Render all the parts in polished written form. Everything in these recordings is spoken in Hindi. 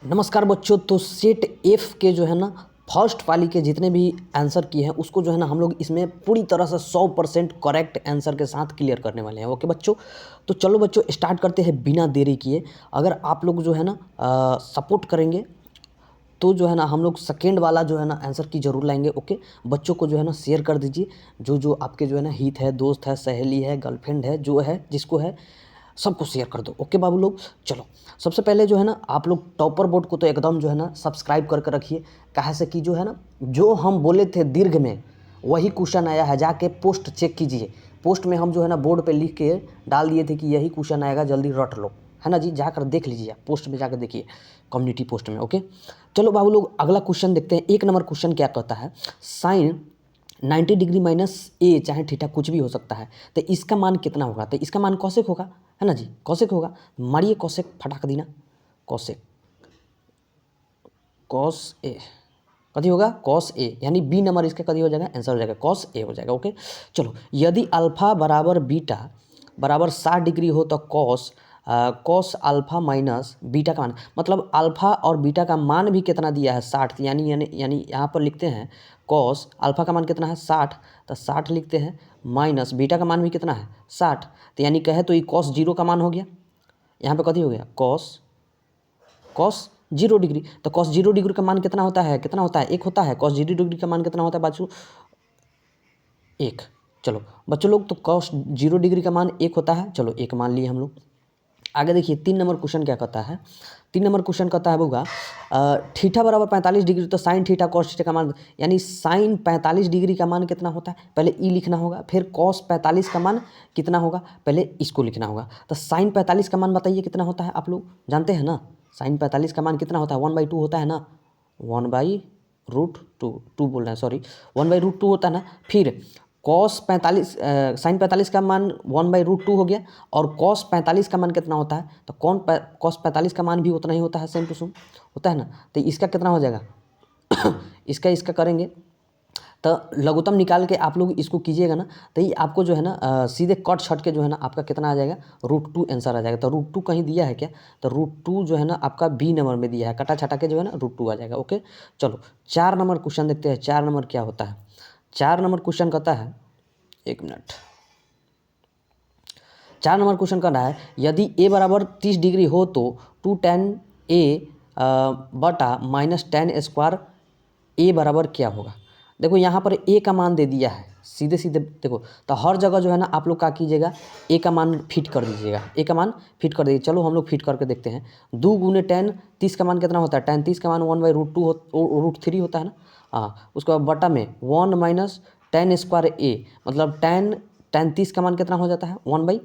नमस्कार बच्चों। तो सेट एफ के जो है ना फर्स्ट वाली के जितने भी आंसर किए हैं उसको जो है ना हम लोग इसमें पूरी तरह से 100% करेक्ट आंसर के साथ क्लियर करने वाले हैं। ओके बच्चों, तो चलो बच्चों स्टार्ट करते हैं बिना देरी किए। अगर आप लोग जो है ना सपोर्ट करेंगे तो जो है ना हम लोग सेकेंड वाला जो है ना आंसर की ज़रूर लाएंगे। ओके, बच्चों को जो है ना शेयर कर दीजिए, जो जो आपके जो है ना हित है, दोस्त है, सहेली है, गर्लफ्रेंड है, जो है जिसको है सबको शेयर कर दो। ओके बाबू लोग, चलो सबसे पहले जो है ना आप लोग टॉपर बोर्ड को तो एकदम जो है ना सब्सक्राइब करके रखिए। कहाँ से कि जो है ना जो हम बोले थे दीर्घ में वही क्वेश्चन आया है, जाके पोस्ट चेक कीजिए। पोस्ट में हम जो है ना बोर्ड पे लिख के डाल दिए थे कि यही क्वेश्चन आएगा, जल्दी रट लो, है ना जी। जाकर देख लीजिए, आप पोस्ट में जाकर देखिए, कम्युनिटी पोस्ट में। ओके चलो बाबू लोग अगला क्वेश्चन देखते हैं। 1 नंबर क्वेश्चन क्या कहता है, साइन 90 डिग्री माइनस ए चाहे थीटा कुछ भी हो सकता है, तो इसका मान कितना होगा? तो इसका मान कौशिक होगा, है ना जी, कौशिक होगा। मारिए कौशिक, फटाक दीना कौशिक, कॉस ए कथी होगा, कॉस ए, यानी बी नंबर इसका कथी हो जाएगा, आंसर हो जाएगा कॉस ए हो जाएगा। ओके चलो, यदि अल्फा बराबर बीटा बराबर 60 डिग्री हो तो कॉस अल्फा माइनस बीटा का मान, मतलब अल्फा और बीटा का मान भी कितना दिया है, 60। यानी यानी यानी यहाँ पर लिखते हैं कॉस अल्फा का मान कितना है, 60, तो 60 लिखते हैं, माइनस बीटा का मान भी कितना है, 60। तो यानी कहे तो ये कॉस जीरो का मान हो गया। यहाँ पे कथी हो गया, कॉस कॉस 0 डिग्री। तो कॉस 0 डिग्री का मान कितना होता है, कितना होता है, 1 होता है। कॉस 0 डिग्री का मान कितना होता है बच्चों, 1। चलो बच्चों लोग, तो कॉस 0 डिग्री का मान 1 होता है। चलो 1 मान लिए हम लोग। आगे देखिए 3 नंबर क्वेश्चन क्या कहता है। 3 नंबर क्वेश्चन कहता है होगा थीटा बराबर 45 डिग्री, तो साइन थीटा कॉस थीटा का मान, यानी साइन 45 डिग्री का मान कितना होता है, पहले ई लिखना होगा, फिर कॉस 45 का मान कितना होगा, पहले इसको लिखना होगा। तो साइन 45 का मान बताइए कितना होता है, आप लोग जानते हैं ना। साइन 45 का मान कितना होता है, 1/2 होता है ना, 1/√2, टू बोल रहे हैं सॉरी, 1/√2 होता है ना। फिर कॉस 45 साइन 45 का मान 1/√2 हो गया, और कॉस 45 का मान कितना होता है, तो कॉस 45 का मान भी उतना ही होता है, सेम टू सेम होता है ना। तो इसका कितना हो जाएगा इसका करेंगे तो लघुत्तम निकाल के आप लोग इसको कीजिएगा ना, तो ये आपको जो है ना सीधे कट छट के जो है ना आपका कितना आ जाएगा, √2 आंसर आ जाएगा। तो √2 कहीं दिया है क्या, तो √2 जो है ना आपका बी नंबर में दिया है, कटा छटा के जो है ना √2 आ जाएगा। ओके चलो 4 नंबर क्वेश्चन देखते हैं। 4 नंबर क्या होता है, 4 नंबर क्वेश्चन कहता है, 1 मिनट, 4 नंबर क्वेश्चन कर रहा है, यदि ए बराबर 30 डिग्री हो तो 2tan ए बटा -tan² ए बराबर क्या होगा। देखो यहाँ पर ए का मान दे दिया है, सीधे सीधे देखो, तो हर जगह जो है ना आप लोग क्या कीजिएगा, ए का मान फिट कर दीजिएगा, ए का मान फिट कर दीजिए। चलो हम लोग फिट करके देखते हैं। 2 गुने tan 30 का मान कितना होता है, tan 30 का मान 1/√2 √3 होता है ना। हाँ, उसके बाद बटा में 1 माइनस tan² ए, मतलब tan 30 का मान कितना हो जाता है, 1/,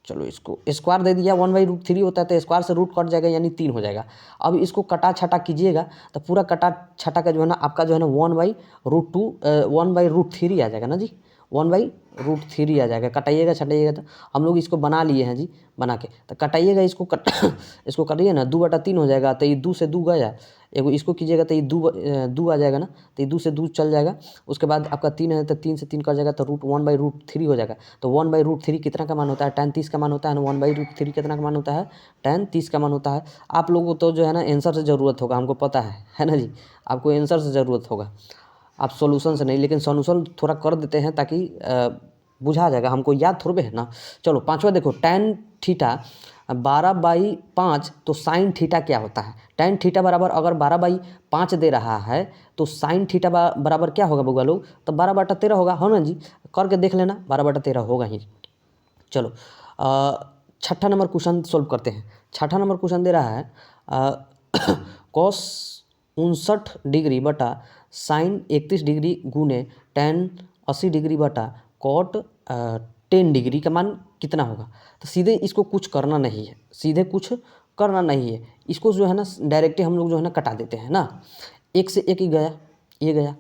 चलो इसको स्क्वायर दे दिया, 1/√3 होता है, तो स्क्वायर से रूट कट जाएगा, यानी 3 हो जाएगा। अब इसको कटा छटा कीजिएगा तो पूरा कटा छटा का जो है ना आपका जो है ना 1/√2 1/√3 आ जाएगा ना जी, 1/√3 आ जाएगा। कटाइएगा छटाइएगा तो हम लोग इसको बना लिए हैं जी, बना के तो कटाइएगा इसको इसको करिए ना, 2/3 हो जाएगा। तो ये 2 से 2 गया, एगो इसको कीजिएगा तो ये 2 आ जाएगा ना, तो ये 2 से 2 चल जाएगा। उसके बाद आपका 3 है तो 3 से 3 कट जाएगा, तो √1/√3 हो जाएगा। तो 1/√3 कितना का मान होता है, tan 30 का मान होता है ना। 1/√3 कितना का मान होता है, tan 30 का मान होता है। आप लोगों को तो जो है ना आंसर से ज़रूरत होगा, हमको पता है ना जी, आपको आंसर से ज़रूरत होगा, आप सॉल्यूशन से नहीं। लेकिन सॉल्यूशन थोड़ा कर देते हैं ताकि बुझा जाएगा, हमको याद थोड़े है ना। चलो 5वां देखो, tan थीटा 12/5, तो साइन थीटा क्या होता है। tan थीटा बराबर अगर 12/5 दे रहा है तो साइन थीटा बराबर क्या होगा बउआ लोग, तो 12/13 होगा, हो ना जी, करके देख लेना, 12/13 होगा ही। चलो 6ठा नंबर क्वेश्चन सोल्व करते हैं। 6ठा नंबर क्वेश्चन दे रहा है कॉस 59 डिग्री बटा साइन 31 डिग्री गुने tan 80 डिग्री बटा कॉट 10 डिग्री का मान कितना होगा। तो सीधे इसको कुछ करना नहीं है, सीधे कुछ करना नहीं है, इसको जो है ना डायरेक्टली हम लोग जो है ना कटा देते हैं ना। 1 से 1 ही गया, ये गया,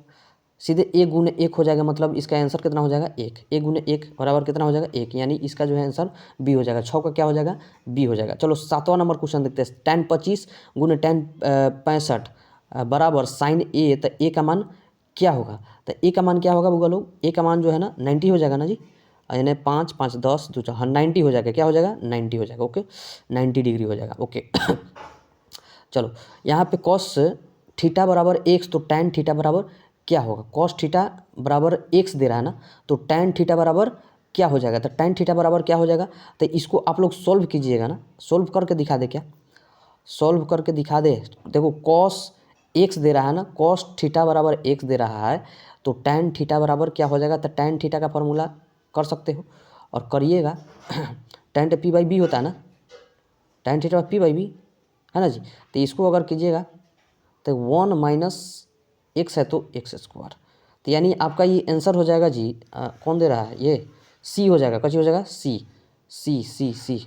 सीधे 1 गुने 1 हो जाएगा, मतलब इसका आंसर कितना हो जाएगा, 1। 1 गुने 1 बराबर कितना हो जाएगा, 1, यानी इसका जो है आंसर बी हो जाएगा। 6 का क्या हो जाएगा, बी हो जाएगा। चलो 7वां नंबर क्वेश्चन देखते हैं। tan 25 गुने tan 65 बराबर साइन ए, तो ए का मान क्या होगा। तो ए का मान क्या होगा बउआ लोग, ए का मान जो है ना 90 हो जाएगा ना जी, यानी 5 5 10 2 4, हाँ 90 हो जाएगा, क्या हो जाएगा, 90 हो जाएगा। ओके 90 डिग्री हो जाएगा। ओके चलो यहाँ पे कॉस थीटा बराबर एक्स, तो टैन थीटा बराबर क्या होगा, कॉस थीटा बराबर एक्स दे रहा है ना, तो टैन थीटा बराबर क्या हो जाएगा, तो टैन थीटा बराबर क्या हो जाएगा, तो इसको आप लोग सोल्व कीजिएगा ना, सोल्व करके दिखा दे, क्या सोल्व करके दिखा दे। देखो कॉस एक्स दे रहा है ना, कॉस थीटा बराबर एक्स दे रहा है, तो टैन थीटा बराबर क्या हो जाएगा, तो टैन थीटा का फॉर्मूला कर सकते हो और करिएगा। टैन पी बाई बी होता है ना, tan theta P by B है ना जी, तो इसको अगर कीजिएगा तो 1 माइनस एक्स है तो एक्स स्क्वायर, तो यानी आपका ये आंसर हो जाएगा जी, कौन दे रहा है ये, सी हो जाएगा, कैसे हो जाएगा, सी सी सी सी,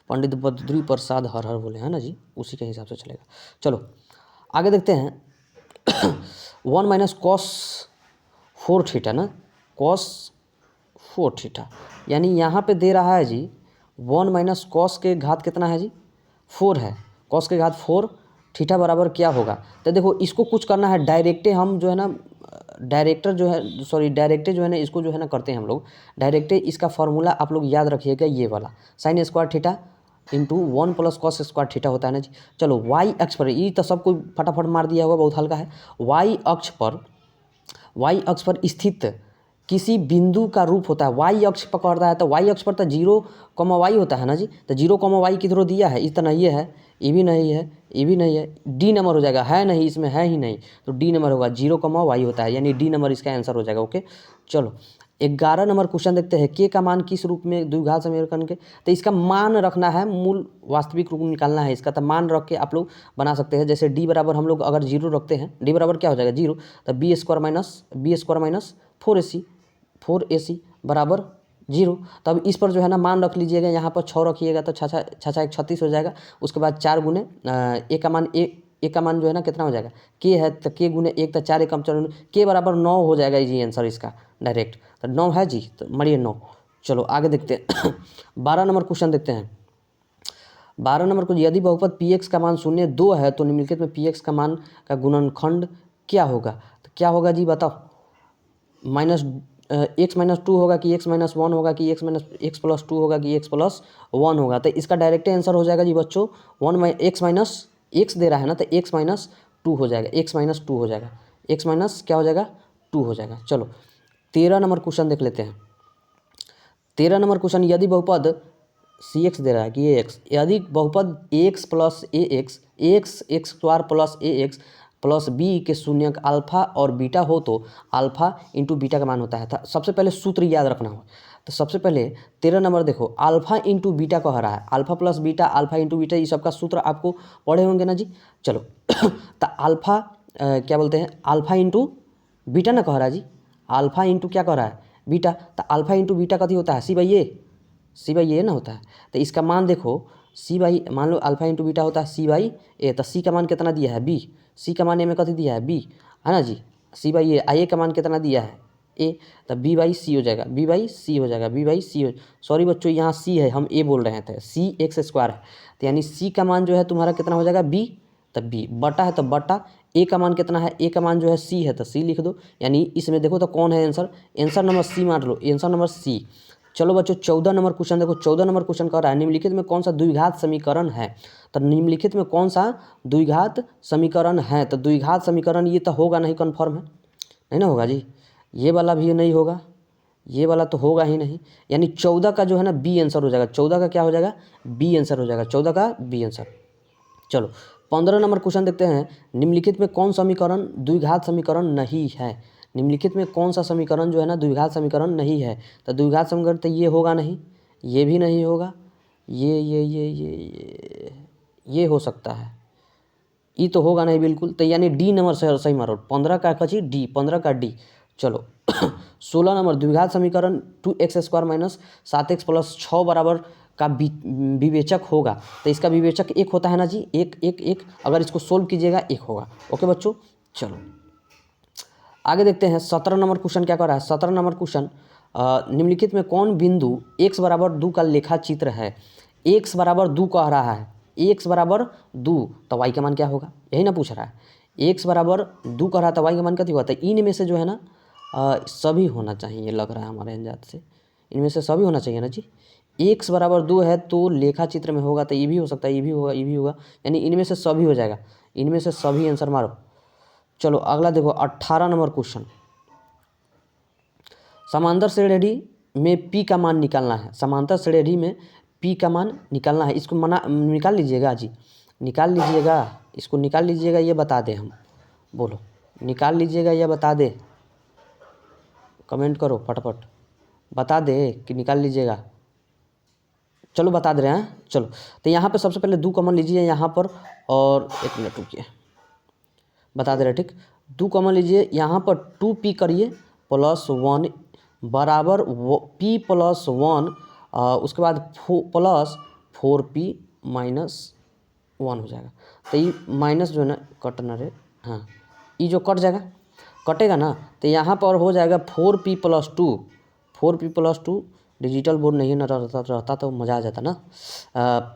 पंडित बद्री प्रसाद हर हर बोले हैं ना जी, उसी के हिसाब से चलेगा। चलो आगे देखते हैं। 1 माइनस कॉस 4 थीटा ना, कॉस 4 थीटा, यानी यहाँ पे दे रहा है जी 1 माइनस कॉस के घात कितना है जी, 4 है, कॉस के घात 4 थीटा बराबर क्या होगा, तो देखो इसको कुछ करना है डायरेक्टे, हम जो है ना डायरेक्टर जो है, सॉरी डायरेक्टे जो है ना, इसको जो है ना करते हैं हम लोग डायरेक्टे, इसका फॉर्मूला आप लोग याद रखिएगा, ये वाला sine square theta into 1 plus cos square theta होता है ना जी। चलो वाई अक्ष पर, ये तो सब कोई फटाफट मार दिया होगा, बहुत हल्का है। वाई अक्ष पर स्थित किसी बिंदु का रूप होता है, वाई अक्ष पकड़ रहा है तो वाई अक्ष पर तो 0, वाई होता है ना जी, तो 0, वाई किधरों दिया है, इतना ये है, ये भी नहीं है, ये भी नहीं है, डी नंबर हो जाएगा, है नहीं इसमें, है ही नहीं, तो डी नंबर होगा, 0, वाई होता है, यानी डी नंबर इसका आंसर हो जाएगा। ओके चलो 11 नंबर क्वेश्चन देखते हैं, के का मान किस रूप में द्विघात समीकरण के, तो इसका मान रखना है, मूल वास्तविक रूप निकालना है इसका, तो मान रख के आप लोग बना सकते हैं। जैसे डी बराबर हम लोग अगर 0 रखते हैं, डी बराबर क्या हो जाएगा 0, तो बी स्क्वायर माइनस 4ac बराबर 0, तब इस पर जो है ना मान रख लीजिएगा, यहाँ पर 6 रखिएगा तो 6 1 36 हो जाएगा। उसके बाद 4 गुने ए का मान जो है ना कितना हो जाएगा, के है तो के गुने 1, तो 4 एकम 4, के बराबर 9 हो जाएगा जी आंसर इसका डायरेक्ट, तो 9 है जी, तो मरिए 9। चलो आगे देखते हैं। 12 नंबर क्वेश्चन देखते हैं। 12 नंबर को, यदि बहुपद px का मान 0 2 है तो निम्नलिखित में px का मान का गुणनखंड क्या होगा, तो क्या होगा जी बताओ, माइनस एक्स माइनस 2 होगा कि एक्स माइनस 1 होगा कि एक्स प्लस 2 होगा कि एक्स प्लस 1 होगा, तो इसका डायरेक्ट आंसर हो जाएगा जी बच्चों, एक्स माइनस एक्स दे रहा है ना, तो एक्स माइनस 2 हो जाएगा, एक्स माइनस 2 हो जाएगा, एक्स माइनस क्या हो जाएगा 2 हो जाएगा। चलो 13 नंबर क्वेश्चन देख लेते हैं। 13 नंबर क्वेश्चन, यदि बहुपद सी एक्स दे रहा है कि ए एक्स, यदि बहुपद एक्स प्लस ए एक्स, एक्स स्क्वायर प्लस ए एक्स प्लस बी के शून्यक अल्फा और बीटा हो तो अल्फा इंटू बीटा का मान होता है। सबसे पहले सूत्र याद रखना हो, तो सबसे पहले 13 नंबर देखो, अल्फा इंटू बीटा कह रहा है, alpha plus beta, alpha into beta, ये सबका सूत्र आपको पढ़े होंगे ना जी। चलो तो अल्फा क्या बोलते हैं, अल्फा इंटू बीटा ना कह रहा है जी, अल्फा इंटू क्या कह रहा है बीटा, तो अल्फा इंटू बीटा कथी होता है, सी बाई ए ना होता है, तो इसका मान देखो सी बाई, मान लो अल्फा इंटू बीटा होता है सी बाई ए, तो सी का मान कितना दिया है बी, सी का मान ए में कथी दिया है बी, है ना जी, सी बाई ए, आई ए का मान कितना दिया है ए, तो बी बाई सी हो जाएगा, बी बाई सी हो जाएगा, बी बाई सी हो, सॉरी बच्चों यहाँ सी है, हम ए बोल रहे थे, सी एक्स स्क्वायर है, तो यानी सी का मान जो है तुम्हारा कितना हो जाएगा बी, तब बी, बटा है तो बटा, ए का मान कितना है, ए का मान जो है सी है तो सी लिख दो, यानी इसमें देखो तो कौन है आंसर, आंसर नंबर सी मान लो, आंसर नंबर सी। चलो बच्चों 14 नंबर क्वेश्चन देखो, 14 नंबर क्वेश्चन कह रहा है निम्नलिखित में कौन सा द्विघात समीकरण है, तो निम्नलिखित में कौन सा द्विघात समीकरण है, तो द्विघात समीकरण ये तो होगा नहीं, कन्फर्म है नहीं ना होगा जी, ये वाला भी नहीं होगा, ये वाला तो होगा ही नहीं, यानी 14 का जो है ना बी आंसर हो जाएगा, 14 का क्या हो जाएगा बी आंसर हो जाएगा, 14 का बी आंसर। चलो 15 नंबर क्वेश्चन देखते हैं, निम्नलिखित में कौन समीकरण द्विघात समीकरण नहीं है, निम्नलिखित में कौन सा समीकरण जो है ना द्विघात समीकरण नहीं है, तो द्विघात समीकरण तो ये होगा नहीं, ये भी नहीं होगा, ये हो सकता है, ये तो होगा नहीं बिल्कुल, तो यानी डी नंबर से सही मारो, 15 का कची डी, 15 का डी। चलो 16 नंबर, द्विघात समीकरण 2x square minus 7x plus 6 बराबर का विवेचक होगा, तो इसका विवेचक एक होता है ना जी, एक, अगर इसको सोल्व कीजिएगा एक होगा। ओके बच्चों चलो आगे देखते हैं। 17 नंबर क्वेश्चन क्या कर रहा है, 17 नंबर क्वेश्चन, निम्नलिखित में कौन बिंदु x बराबर 2 का लेखा चित्र है, x बराबर 2 कह रहा है, x बराबर 2, तो y का मान क्या होगा, यही ना पूछ रहा है, x बराबर 2 कह रहा है तो y का मान क्या होगा, तो इन में से जो है ना सभी होना चाहिए, लग रहा है हमारे अंदाज से, इनमें से सभी होना चाहिए ना जी, x बराबर 2 है तो लेखा चित्र में होगा तो ये भी हो सकता है, ये भी होगा, ये भी होगा, यानी इनमें से सभी हो जाएगा, इनमें से सभी आंसर मारो। चलो अगला देखो 18 नंबर क्वेश्चन। समांतर श्रेणी में p का मान निकालना है। समांतर श्रेणी में p का मान निकालना है। इसको निकाल लीजिएगा जी, निकाल लीजिएगा, इसको निकाल लीजिएगा, ये बता दें हम, बोलो निकाल लीजिएगा या बता दे, कमेंट करो फटाफट, बता दे कि निकाल लीजिएगा। चलो बता दे रहे हैं। चलो तो यहाँ पे सबसे पहले 2 कॉमन लीजिए यहाँ पर, और 1 मिनट रुकिए, बता दे रहे ठीक। 2 कॉमन लीजिए यहाँ पर, 2p करिए +1 बराबर p + 1, उसके बाद प्लस 4p - 1 हो जाएगा। तो ये माइनस जो है ना कटना रे, हाँ ये जो कट जाएगा, कटेगा ना, तो यहाँ पर हो जाएगा 4p + 2, 4p + 2, डिजिटल बोर्ड नहीं ना रहता तो मज़ा आ जाता ना।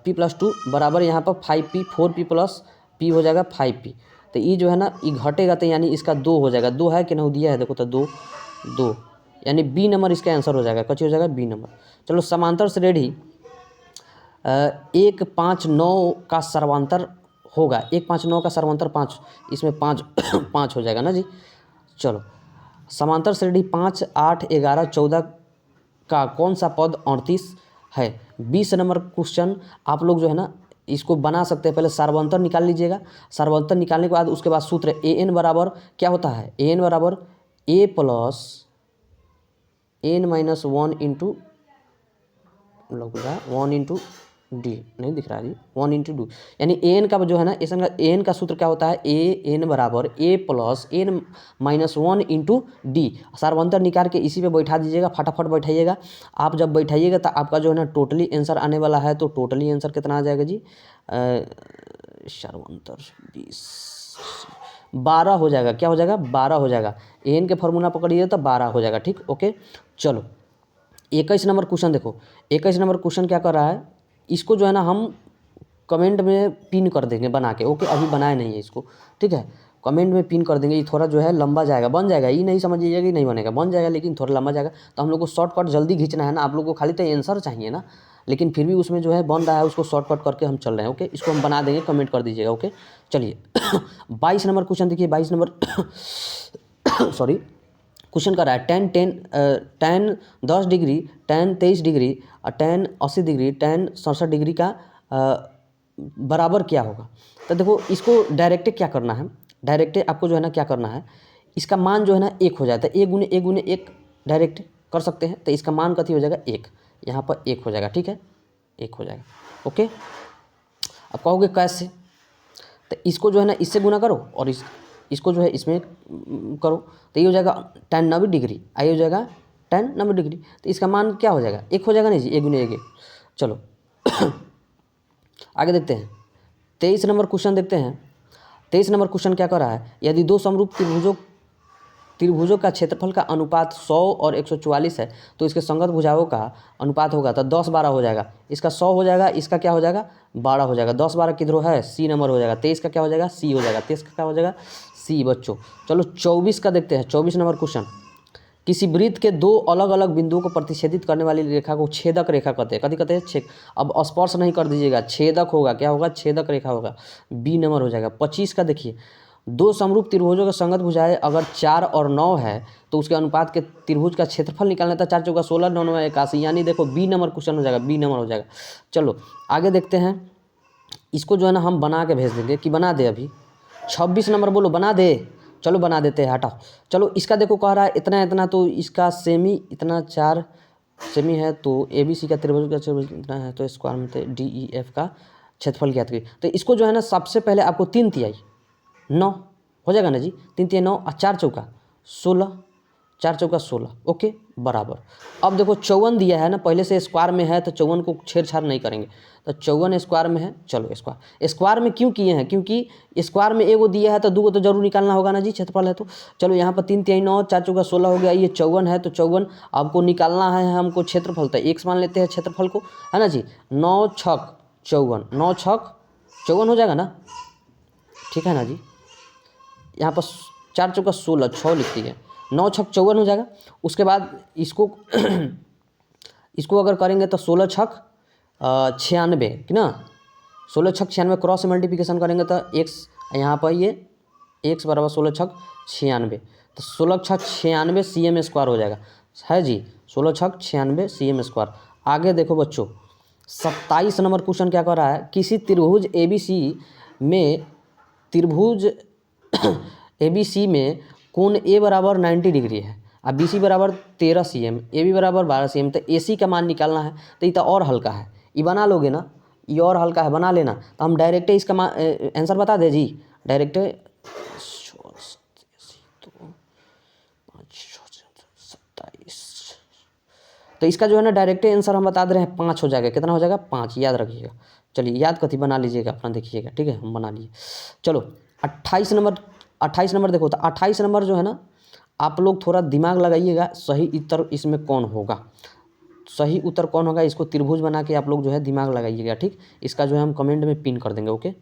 p + 2 बराबर यहाँ पर 5p, 4p + p हो जाएगा 5p। तो ये जो है ना ये घटेगा तो यानी इसका 2 हो जाएगा। 2 है कि नहीं दिया है देखो, तो 2 2 यानी बी नंबर इसका आंसर हो जाएगा। कच्ची हो जाएगा बी नंबर। चलो समांतर श्रेणी 1 5 9 का सर्वांतर होगा। 1 5 9 का सर्वांतर 5, इसमें 5 5 हो जाएगा ना जी। चलो समांतर श्रेणी 5 8 11 14 का कौन सा पद 38 है। 20 नंबर क्वेश्चन आप लोग जो है ना इसको बना सकते हैं। पहले सर्वांतर निकाल लीजिएगा। सर्वांतर निकालने के बाद उसके बाद सूत्र an बराबर क्या होता है, an बराबर a + n - 1 into 1 into D, नहीं दिख रहा है जी, 1 इंटू डी, यानी an का जो है ना इसका an का सूत्र क्या होता है, an बराबर a + n - 1 इंटू डी। सर्वांतर निकाल के इसी पे बैठा दीजिएगा, फटाफट बैठाइएगा। आप जब बैठाइएगा तो आपका जो है ना टोटली आंसर आने वाला है। तो टोटली आंसर कितना आ जाएगा जी, सर्वांतर 20 12 हो जाएगा। क्या हो जाएगा, 12 हो जाएगा। an के फॉर्मूला पकड़िए तो 12 हो जाएगा। ठीक, ओके। चलो 21 नंबर क्वेश्चन देखो। 21 नंबर क्वेश्चन क्या कर रहा है, इसको जो है ना हम कमेंट में पिन कर देंगे बना के, ओके। अभी बनाए नहीं है इसको, ठीक है, कमेंट में पिन कर देंगे। ये थोड़ा जो है लंबा जाएगा, बन जाएगा, ये नहीं समझिएगा कि नहीं बनेगा, बन जाएगा लेकिन थोड़ा लंबा जाएगा। तो हम लोग को शॉर्टकट जल्दी खींचना है ना, आप लोग को खाली तो आंसर चाहिए ना, लेकिन फिर भी उसमें जो है बन रहा है, उसको शॉर्टकट करके हम चल रहे हैं, ओके। इसको हम बना देंगे, कमेंट कर दीजिएगा, ओके। चलिए 22 नंबर क्वेश्चन देखिए। 22 नंबर सॉरी क्वेश्चन कर रहा है tan 10 डिग्री, tan 23 डिग्री और tan 80 डिग्री, tan 67 डिग्री का बराबर क्या होगा। तो देखो इसको डायरेक्ट क्या करना है, डायरेक्ट आपको जो है ना क्या करना है, इसका मान जो है ना 1 हो जाता है। 1 × 1 डायरेक्ट कर सकते हैं। तो इसका मान कथी हो जाएगा, 1, यहाँ पर 1 हो जाएगा, ठीक है, 1 हो जाएगा, ओके। अब कहोगे कैसे, तो इसको जो है ना इससे गुना करो और इसको जो है इसमें करो, तो ये हो जाएगा tan 90 डिग्री, आई हो जाएगा tan 90 डिग्री। तो इसका मान क्या हो जाएगा, 1 हो जाएगा नहीं जी, 1 × 1। चलो आगे देखते हैं 23 नंबर क्वेश्चन देखते हैं। 23 नंबर क्वेश्चन क्या कर रहा है, यदि 2 समरूप त्रिभुजों का क्षेत्रफल का अनुपात 100 और 144 है तो इसके संगत भुजाओं का अनुपात होगा। तो 10 12 हो जाएगा, इसका 100 हो जाएगा, इसका क्या हो जाएगा 12 हो जाएगा। 10 12 किधर है, सी नंबर हो जाएगा। 23 का क्या हो जाएगा, सी हो जाएगा। 23 का क्या हो जाएगा, सी बच्चों। चलो 24 का देखते हैं। 24 नंबर क्वेश्चन, किसी वृत्त के 2 अलग अलग बिंदुओं को प्रतिच्छेदित करने वाली रेखा को छेदक रेखा कहते हैं। कथी कहते हैं, छेद। अब स्पर्श नहीं कर दीजिएगा, छेदक होगा, क्या होगा, छेदक रेखा होगा, बी नंबर हो जाएगा। 25 का देखिए, 2 समरूप त्रिभुजों के संगत भुजाएं अगर 4 और 9 है तो उसके अनुपात के त्रिभुज का क्षेत्रफल निकालना था। 4 चौका 16, 9 9 81, यानी देखो बी नंबर क्वेश्चन हो जाएगा, बी नंबर हो जाएगा। चलो आगे देखते हैं, इसको जो है ना हम बना के भेज देंगे कि बना दे। अभी 26 नंबर बोलो, बना दे। चलो बना देते हैं, हटाओ। चलो इसका देखो कह रहा है इतना इतना, तो इसका सेमी इतना 4 सेमी है, तो ABC का त्रिभुज का क्षेत्रफल इतना है, तो स्क्वायर में DEF का क्षेत्रफल ज्ञात करिए। तो इसको जो है ना सबसे पहले आपको 3 तिहाई 9 हो जाएगा ना जी, 3 तिहाई 9 और 4 चौका 16, 4 चौका 16, ओके बराबर। अब देखो 54 दिया है ना, पहले से स्क्वायर में है तो 54 को छेड़छाड़ नहीं करेंगे। तो 54 स्क्वायर में है। चलो स्क्वायर में क्यों किए हैं, क्योंकि स्क्वायर में एगो दिया है तो 2 को तो जरूर निकालना होगा ना जी, क्षेत्रफल है तो। चलो यहाँ पर 3 तिहाई 9, 4 चौका 16 हो गया, ये 54 है, तो 54 आपको निकालना है हमको क्षेत्रफल। तो x मान लेते हैं क्षेत्रफल को, है ना जी। 9 छक 54, 9 छक 54 हो जाएगा ना, ठीक है ना जी। यहाँ पर 4 चौका 16, 6 लिखती है, 9 छक 54 हो जाएगा। उसके बाद इसको अगर करेंगे तो 16 छक 96 कि ना, 16 छक 96 क्रॉस मल्टीप्लिकेशन करेंगे तो एक्स यहाँ पर ये एक्स बराबर 16 छक 96, तो 16 छक 96 cm² हो जाएगा है जी, 16 छक 96 cm²। आगे देखो बच्चों 27 नंबर क्वेश्चन क्या कर रहा है, किसी त्रिभुज ABC में कोण ए बराबर 90 डिग्री है और BC बराबर 13 cm, AB बराबर 12 cm, तो AC का मान निकालना है। तो ये तो और हल्का है, ये बना लोगे ना, ये और हल्का है, बना लेना। तो हम डायरेक्ट इसका आंसर बता दे जी, डायरेक्ट 27, तो इसका जो है ना डायरेक्ट आंसर हम बता दे रहे हैं 5 हो जाएगा। कितना हो जाएगा? 5, याद रखिएगा। चलिए याद कथी बना लीजिएगा अपना, देखिएगा ठीक है, हम बना लिए। चलो 28 नंबर देखो, तो 28 नंबर जो है ना, आप लोग थोड़ा दिमाग लगाइएगा, सही उत्तर इसमें कौन होगा, सही उत्तर कौन होगा, इसको त्रिभुज बना के आप लोग जो है दिमाग लगाइएगा, ठीक। इसका जो है हम कमेंट में पिन कर देंगे, ओके।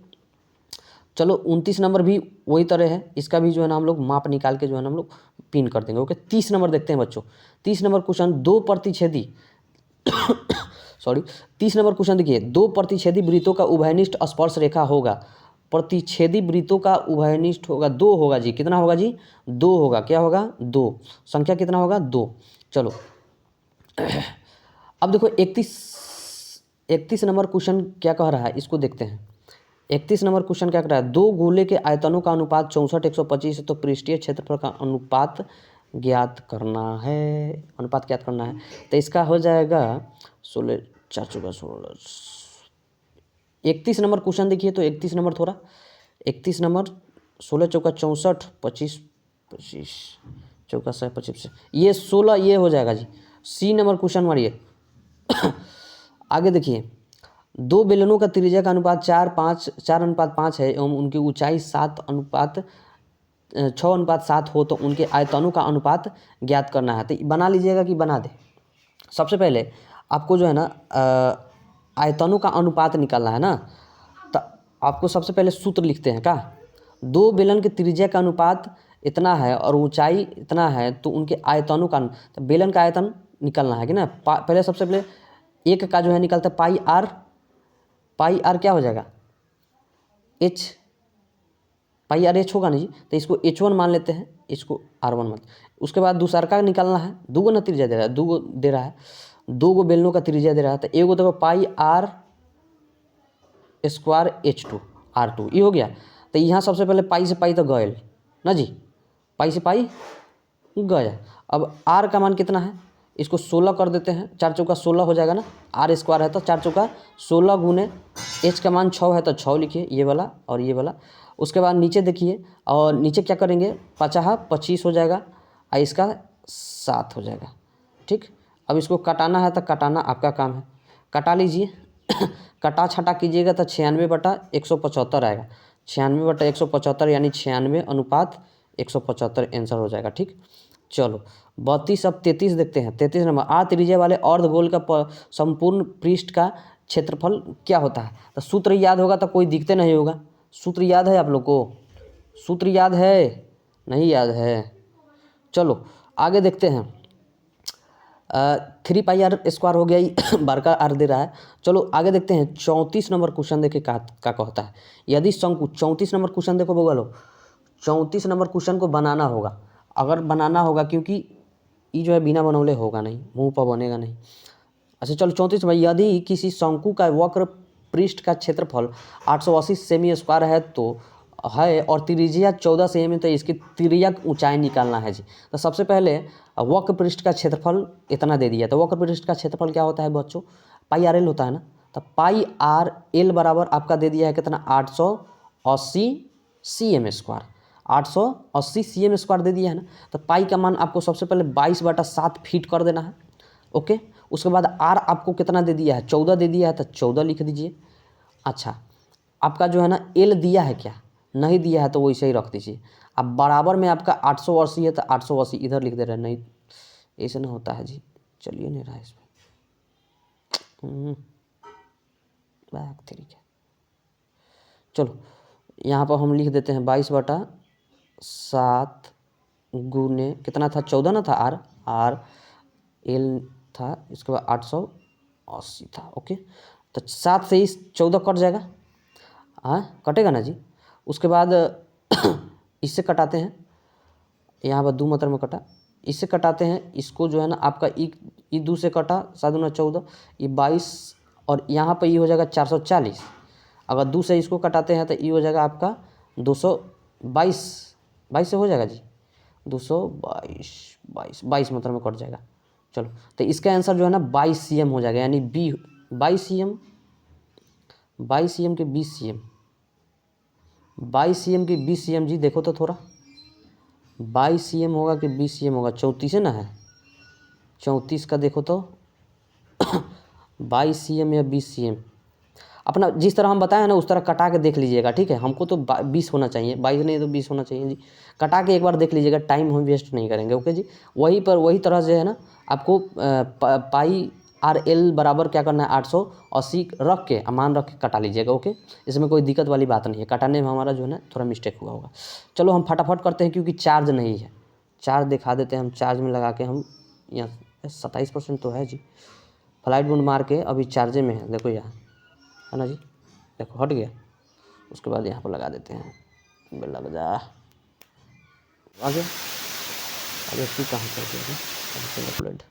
चलो 29 नंबर भी वही तरह है, इसका भी जो है ना हम लोग माप निकाल के जो है ना हम लोग पिन कर देंगे, ओके। 30 नंबर देखते हैं बच्चों, 30 नंबर क्वेश्चन, 2 प्रतिच्छेदी सॉरी 30 नंबर क्वेश्चन देखिए, 2 प्रतिच्छेदी वृत्तों का उभयनिष्ठ स्पर्श रेखा होगा, प्रतिच्छेदी वृत्तों का उभयनिष्ठ होगा 2 होगा जी, कितना होगा जी? 2 होगा, क्या होगा? 2, संख्या कितना होगा? 2। चलो अब देखो 31 नंबर क्वेश्चन क्या कह रहा है, इसको देखते हैं। 31 नंबर क्वेश्चन क्या कर रहा है, 2 गोले के आयतनों का अनुपात 64 125 है, तो पृष्ठीय क्षेत्रफल का अनुपात ज्ञात करना है, अनुपात ज्ञात करना है। तो इसका हो जाएगा 16 4 चौका 16। 31 नंबर क्वेश्चन देखिए, तो 31 नंबर थोड़ा 31 नंबर 16 चौका 64 25 25 चौका 25, ये 16 ये हो जाएगा जी। सी नंबर क्वेश्चन मारिए आगे देखिए, 2 बेलनों का त्रिज्या का अनुपात 4:5 है एवं उनकी ऊंचाई 6:7 हो, तो उनके आयतनों का अनुपात ज्ञात करना है। तो बना लीजिएगा कि बना दे। सबसे पहले आपको जो है ना आयतनों का अनुपात निकालना है ना, तो आपको सबसे पहले सूत्र लिखते हैं, क्या 2 बेलन के त्रिज्या का अनुपात इतना है और ऊंचाई इतना है, तो उनके आयतनों का, तो बेलन का आयतन निकालना है कि ना। पहले सबसे पहले एक का जो है निकलता है पाई आर क्या हो जाएगा? एच, पाई आर एच होगा नहीं जी, तो इसको H1 मान लेते हैं, इसको R1 मान। उसके बाद दूसरा का निकालना है, 2 गो ना त्रिज्या दे रहा है, 2 गो दे रहा है, 2 गो बेलनों का त्रिज्या दे रहा है, तो एगो देखो पाई आर स्क्वायर H2 R2, ये हो गया। तो यहाँ सबसे पहले पाई से पाई तो गए ना जी, पाई से पाई गया। अब आर का मान कितना है, इसको 16 कर देते हैं, 4 चौका 16 हो जाएगा ना, आर स्क्वायर है तो 4 चौका 16 गुने एच का मान 6 है तो 6 लिखिए, ये वाला और ये वाला। उसके बाद नीचे देखिए, और नीचे क्या करेंगे, 25 हो जाएगा और इसका 7 हो जाएगा, ठीक। अब इसको कटाना है तो कटाना आपका काम है, कटा लीजिए कटा छटा कीजिएगा तो 96/175 आएगा, 96/175 यानी 96:175 आंसर हो जाएगा, ठीक। चलो 32, अब 33 देखते हैं। 33 नंबर, आर त्रिज्या वाले अर्धगोल का संपूर्ण पृष्ठ का क्षेत्रफल क्या होता है? तो सूत्र याद होगा तो कोई दिखते नहीं होगा, सूत्र याद है आप लोग को? सूत्र याद है? नहीं याद है? चलो आगे देखते हैं। 3 पाई आर स्क्वायर हो गया, बार का आर दे रहा है। चलो आगे देखते हैं। 34 नंबर क्वेश्चन देखे क्या कहता है, यदि शंकु, 34 नंबर क्वेश्चन देखो बोलो, 34 नंबर क्वेश्चन को बनाना होगा, अगर बनाना होगा, क्योंकि ये जो है बिना बनौले होगा नहीं, मुंह पर बनेगा नहीं। अच्छा चलो 34 में, यदि किसी शंकु का वक्र पृष्ठ का क्षेत्रफल 880 सेमी स्क्वायर है तो है और त्रिज्या 14 सेमी, तो इसकी तिर्यक ऊंचाई निकालना है जी। तो सबसे पहले वक्र पृष्ठ का क्षेत्रफल इतना दे दिया, तो वक्र पृष्ठ का क्षेत्रफल क्या होता है बच्चों? पाई आर एल होता है ना, तो पाई आर एल बराबर आपका दे दिया है कितना? 880 cm स्क्वायर, 880 cm स्क्वायर दे दिया है ना। तो पाई का मान आपको सबसे पहले 22/7 फीट कर देना है, ओके। उसके बाद आर आपको कितना दे दिया है? 14 दे दिया है, तो 14 लिख दीजिए। अच्छा आपका जो है ना एल दिया है क्या? नहीं दिया है, तो वैसे ही रख दीजिए। अब बराबर में आपका 880 है तो 880 इधर लिख दे रहे हैं, नहीं ऐसे नहीं होता है जी, चलिए नहीं रहा है इसमें, ठीक है। चलो यहाँ पर हम लिख देते हैं 22/7 गुने कितना था? 14 ना था, आर एल था, इसके बाद 880 था। ओके, तो 7 से इस 14 कट जाएगा, हाँ कटेगा ना जी। उसके बाद इससे कटाते हैं, यहाँ पर 2 मतलब में कटा, इससे कटाते हैं, इसको जो है ना आपका ई 2 से कटा, 7 दूना 14, ये 22, और यहाँ पर ये हो जाएगा 440। अगर 2 से इसको कटाते हैं तो ये हो जाएगा आपका 222, 22 से हो जाएगा जी, 222 मतलब में कट जाएगा। चलो, तो इसका आंसर जो है ना 22 cm हो जाएगा, यानी बी 22 cm, 22 cm के 20 cm, 22 cm की 20 cm जी, देखो तो थोड़ा 22 cm होगा कि 20 cm होगा, 34 है ना, है 34 का देखो तो 22 cm या 20 cm, अपना जिस तरह हम बताए ना उस तरह कटा के देख लीजिएगा, ठीक है। हमको तो 20 होना चाहिए, 22 नहीं तो 20 होना चाहिए जी। कटा के एक बार देख लीजिएगा, टाइम हम वेस्ट नहीं करेंगे। ओके जी, वही तरह से है ना आपको पाई आर एल बराबर क्या करना है, 880 रख के, मान रख के कटा लीजिएगा। ओके, इसमें कोई दिक्कत वाली बात नहीं है, कटाने में हमारा जो है ना थोड़ा मिस्टेक हुआ होगा। चलो हम फटाफट करते हैं, क्योंकि चार्ज नहीं है, चार्ज दिखा देते हैं हम, चार्ज में लगा के हम, यहाँ 27% तो है जी, फ्लाइट मोड मार के अभी चार्जे में है, देखो यहाँ है ना जी, देखो हट गया। उसके बाद यहाँ पर लगा देते हैं, लग जा आगे, अरे तू कहाँ कर दिया।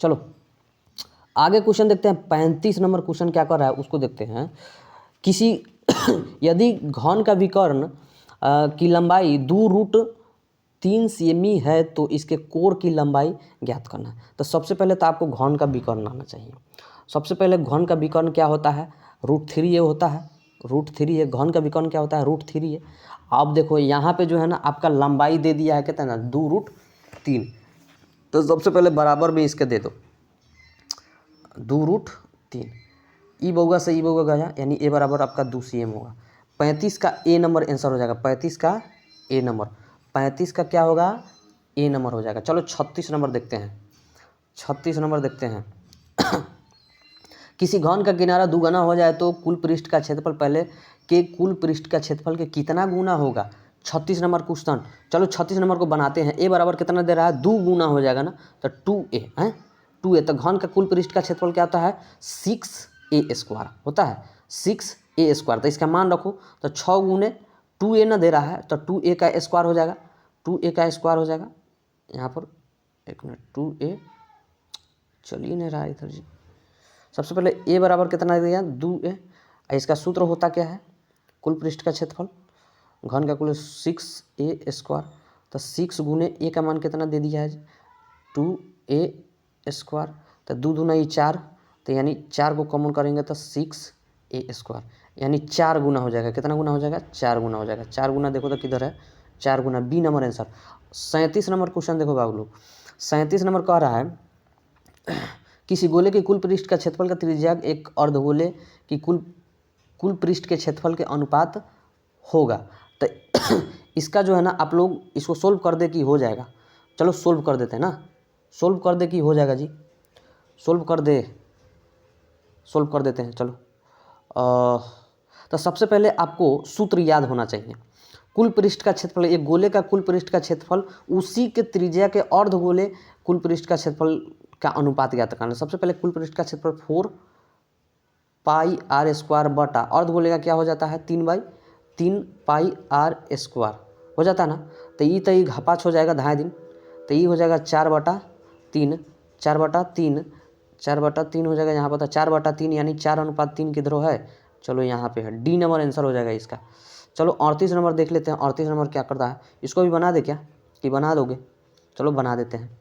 चलो आगे क्वेश्चन देखते हैं, 35 नंबर क्वेश्चन क्या कर रहा है उसको देखते हैं। किसी यदि घन का विकर्ण की लंबाई 2√3 सेमी है तो इसके कोर की लंबाई ज्ञात करना है। तो सबसे पहले तो आपको घन का विकर्ण आना चाहिए। सबसे पहले घन का विकर्ण क्या होता है, √3 होता है, √3 घन का विकर्ण क्या होता है, √3। आप देखो यहाँ पे जो है ना आपका लंबाई दे दिया है कितना, 2√3, तो सबसे पहले बराबर में इसके दे दो 2√3, ई बउआ से ई बउआ गया, यानी ए बराबर आपका 2 cm होगा। 35 का ए नंबर आंसर हो जाएगा, 35 का ए नंबर, 35 का क्या होगा, ए नंबर हो जाएगा। चलो 36 नंबर देखते हैं, 36 नंबर देखते हैं। किसी घन का किनारा दुगुना हो जाए तो कुल पृष्ठ का क्षेत्रफल पहले के कुल पृष्ठ का क्षेत्रफल के कितना गुना होगा। 36 नंबर क्वेश्चन। चलो 36 नंबर को बनाते हैं। ए बराबर कितना दे रहा है, 2 गुना हो जाएगा ना, तो 2a है, 2a। तो घन का कुल पृष्ठ का क्षेत्रफल क्या होता है, 6a² होता है, 6a²। तो इसका मान रखो, तो 6 गुने 2a ना दे रहा है, तो 2a का स्क्वायर हो जाएगा, 2a का स्क्वायर हो जाएगा। यहाँ पर 1 मिनट, 2a चल ही नहीं रहा इधर जी। सबसे पहले a बराबर कितना दिया, 2a। इसका सूत्र होता क्या है, कुल पृष्ठ का क्षेत्रफल, घन का कुल 6a²। तो 6 गुने a का मान कितना दे दिया है, 2a²। तो 2 दूना ये 4, तो यानी 4 को कॉमन करेंगे तो 6a², यानी 4 गुना हो जाएगा। कितना गुना हो जाएगा, 4 गुना हो जाएगा। 4 गुना देखो तो किधर है, 4 गुना, B number answer. 37 number question देखो बाबू लोग, 37 नंबर कह रहा है किसी गोले के कुल पृष्ठ का क्षेत्रफल का त्रिज्या एक अर्धगोले की कुल पृष्ठ के क्षेत्रफल के अनुपात होगा। तो इसका जो है ना आप लोग इसको सोल्व कर दे कि हो जाएगा। चलो सोल्व कर देते हैं ना, सोल्व कर दे कि हो जाएगा जी, सोल्व कर देते हैं। चलो तो सबसे पहले आपको सूत्र याद होना चाहिए। कुल पृष्ठ का क्षेत्रफल, एक गोले का कुल पृष्ठ का क्षेत्रफल उसी के त्रिज्या के अर्धगोले कुल पृष्ठ का क्षेत्रफल का अनुपात ज्ञात करना। सबसे पहले कुल पृष्ठ का क्षेत्रफल 4πr² बटा अर्धगोले का क्या हो जाता है, 3/3πr² हो जाता है ना। तो ये घपाच हो जाएगा, धाए दिन, तो ये हो जाएगा 4/3, 4/3 हो जाएगा। यहाँ पर 4/3 यानी 4:3 किधर है, चलो यहाँ पे है, डी नंबर आंसर हो जाएगा इसका। चलो 38 नंबर देख लेते हैं। 38 नंबर क्या करता है, इसको भी बना दे क्या, कि बना दोगे, चलो बना देते हैं।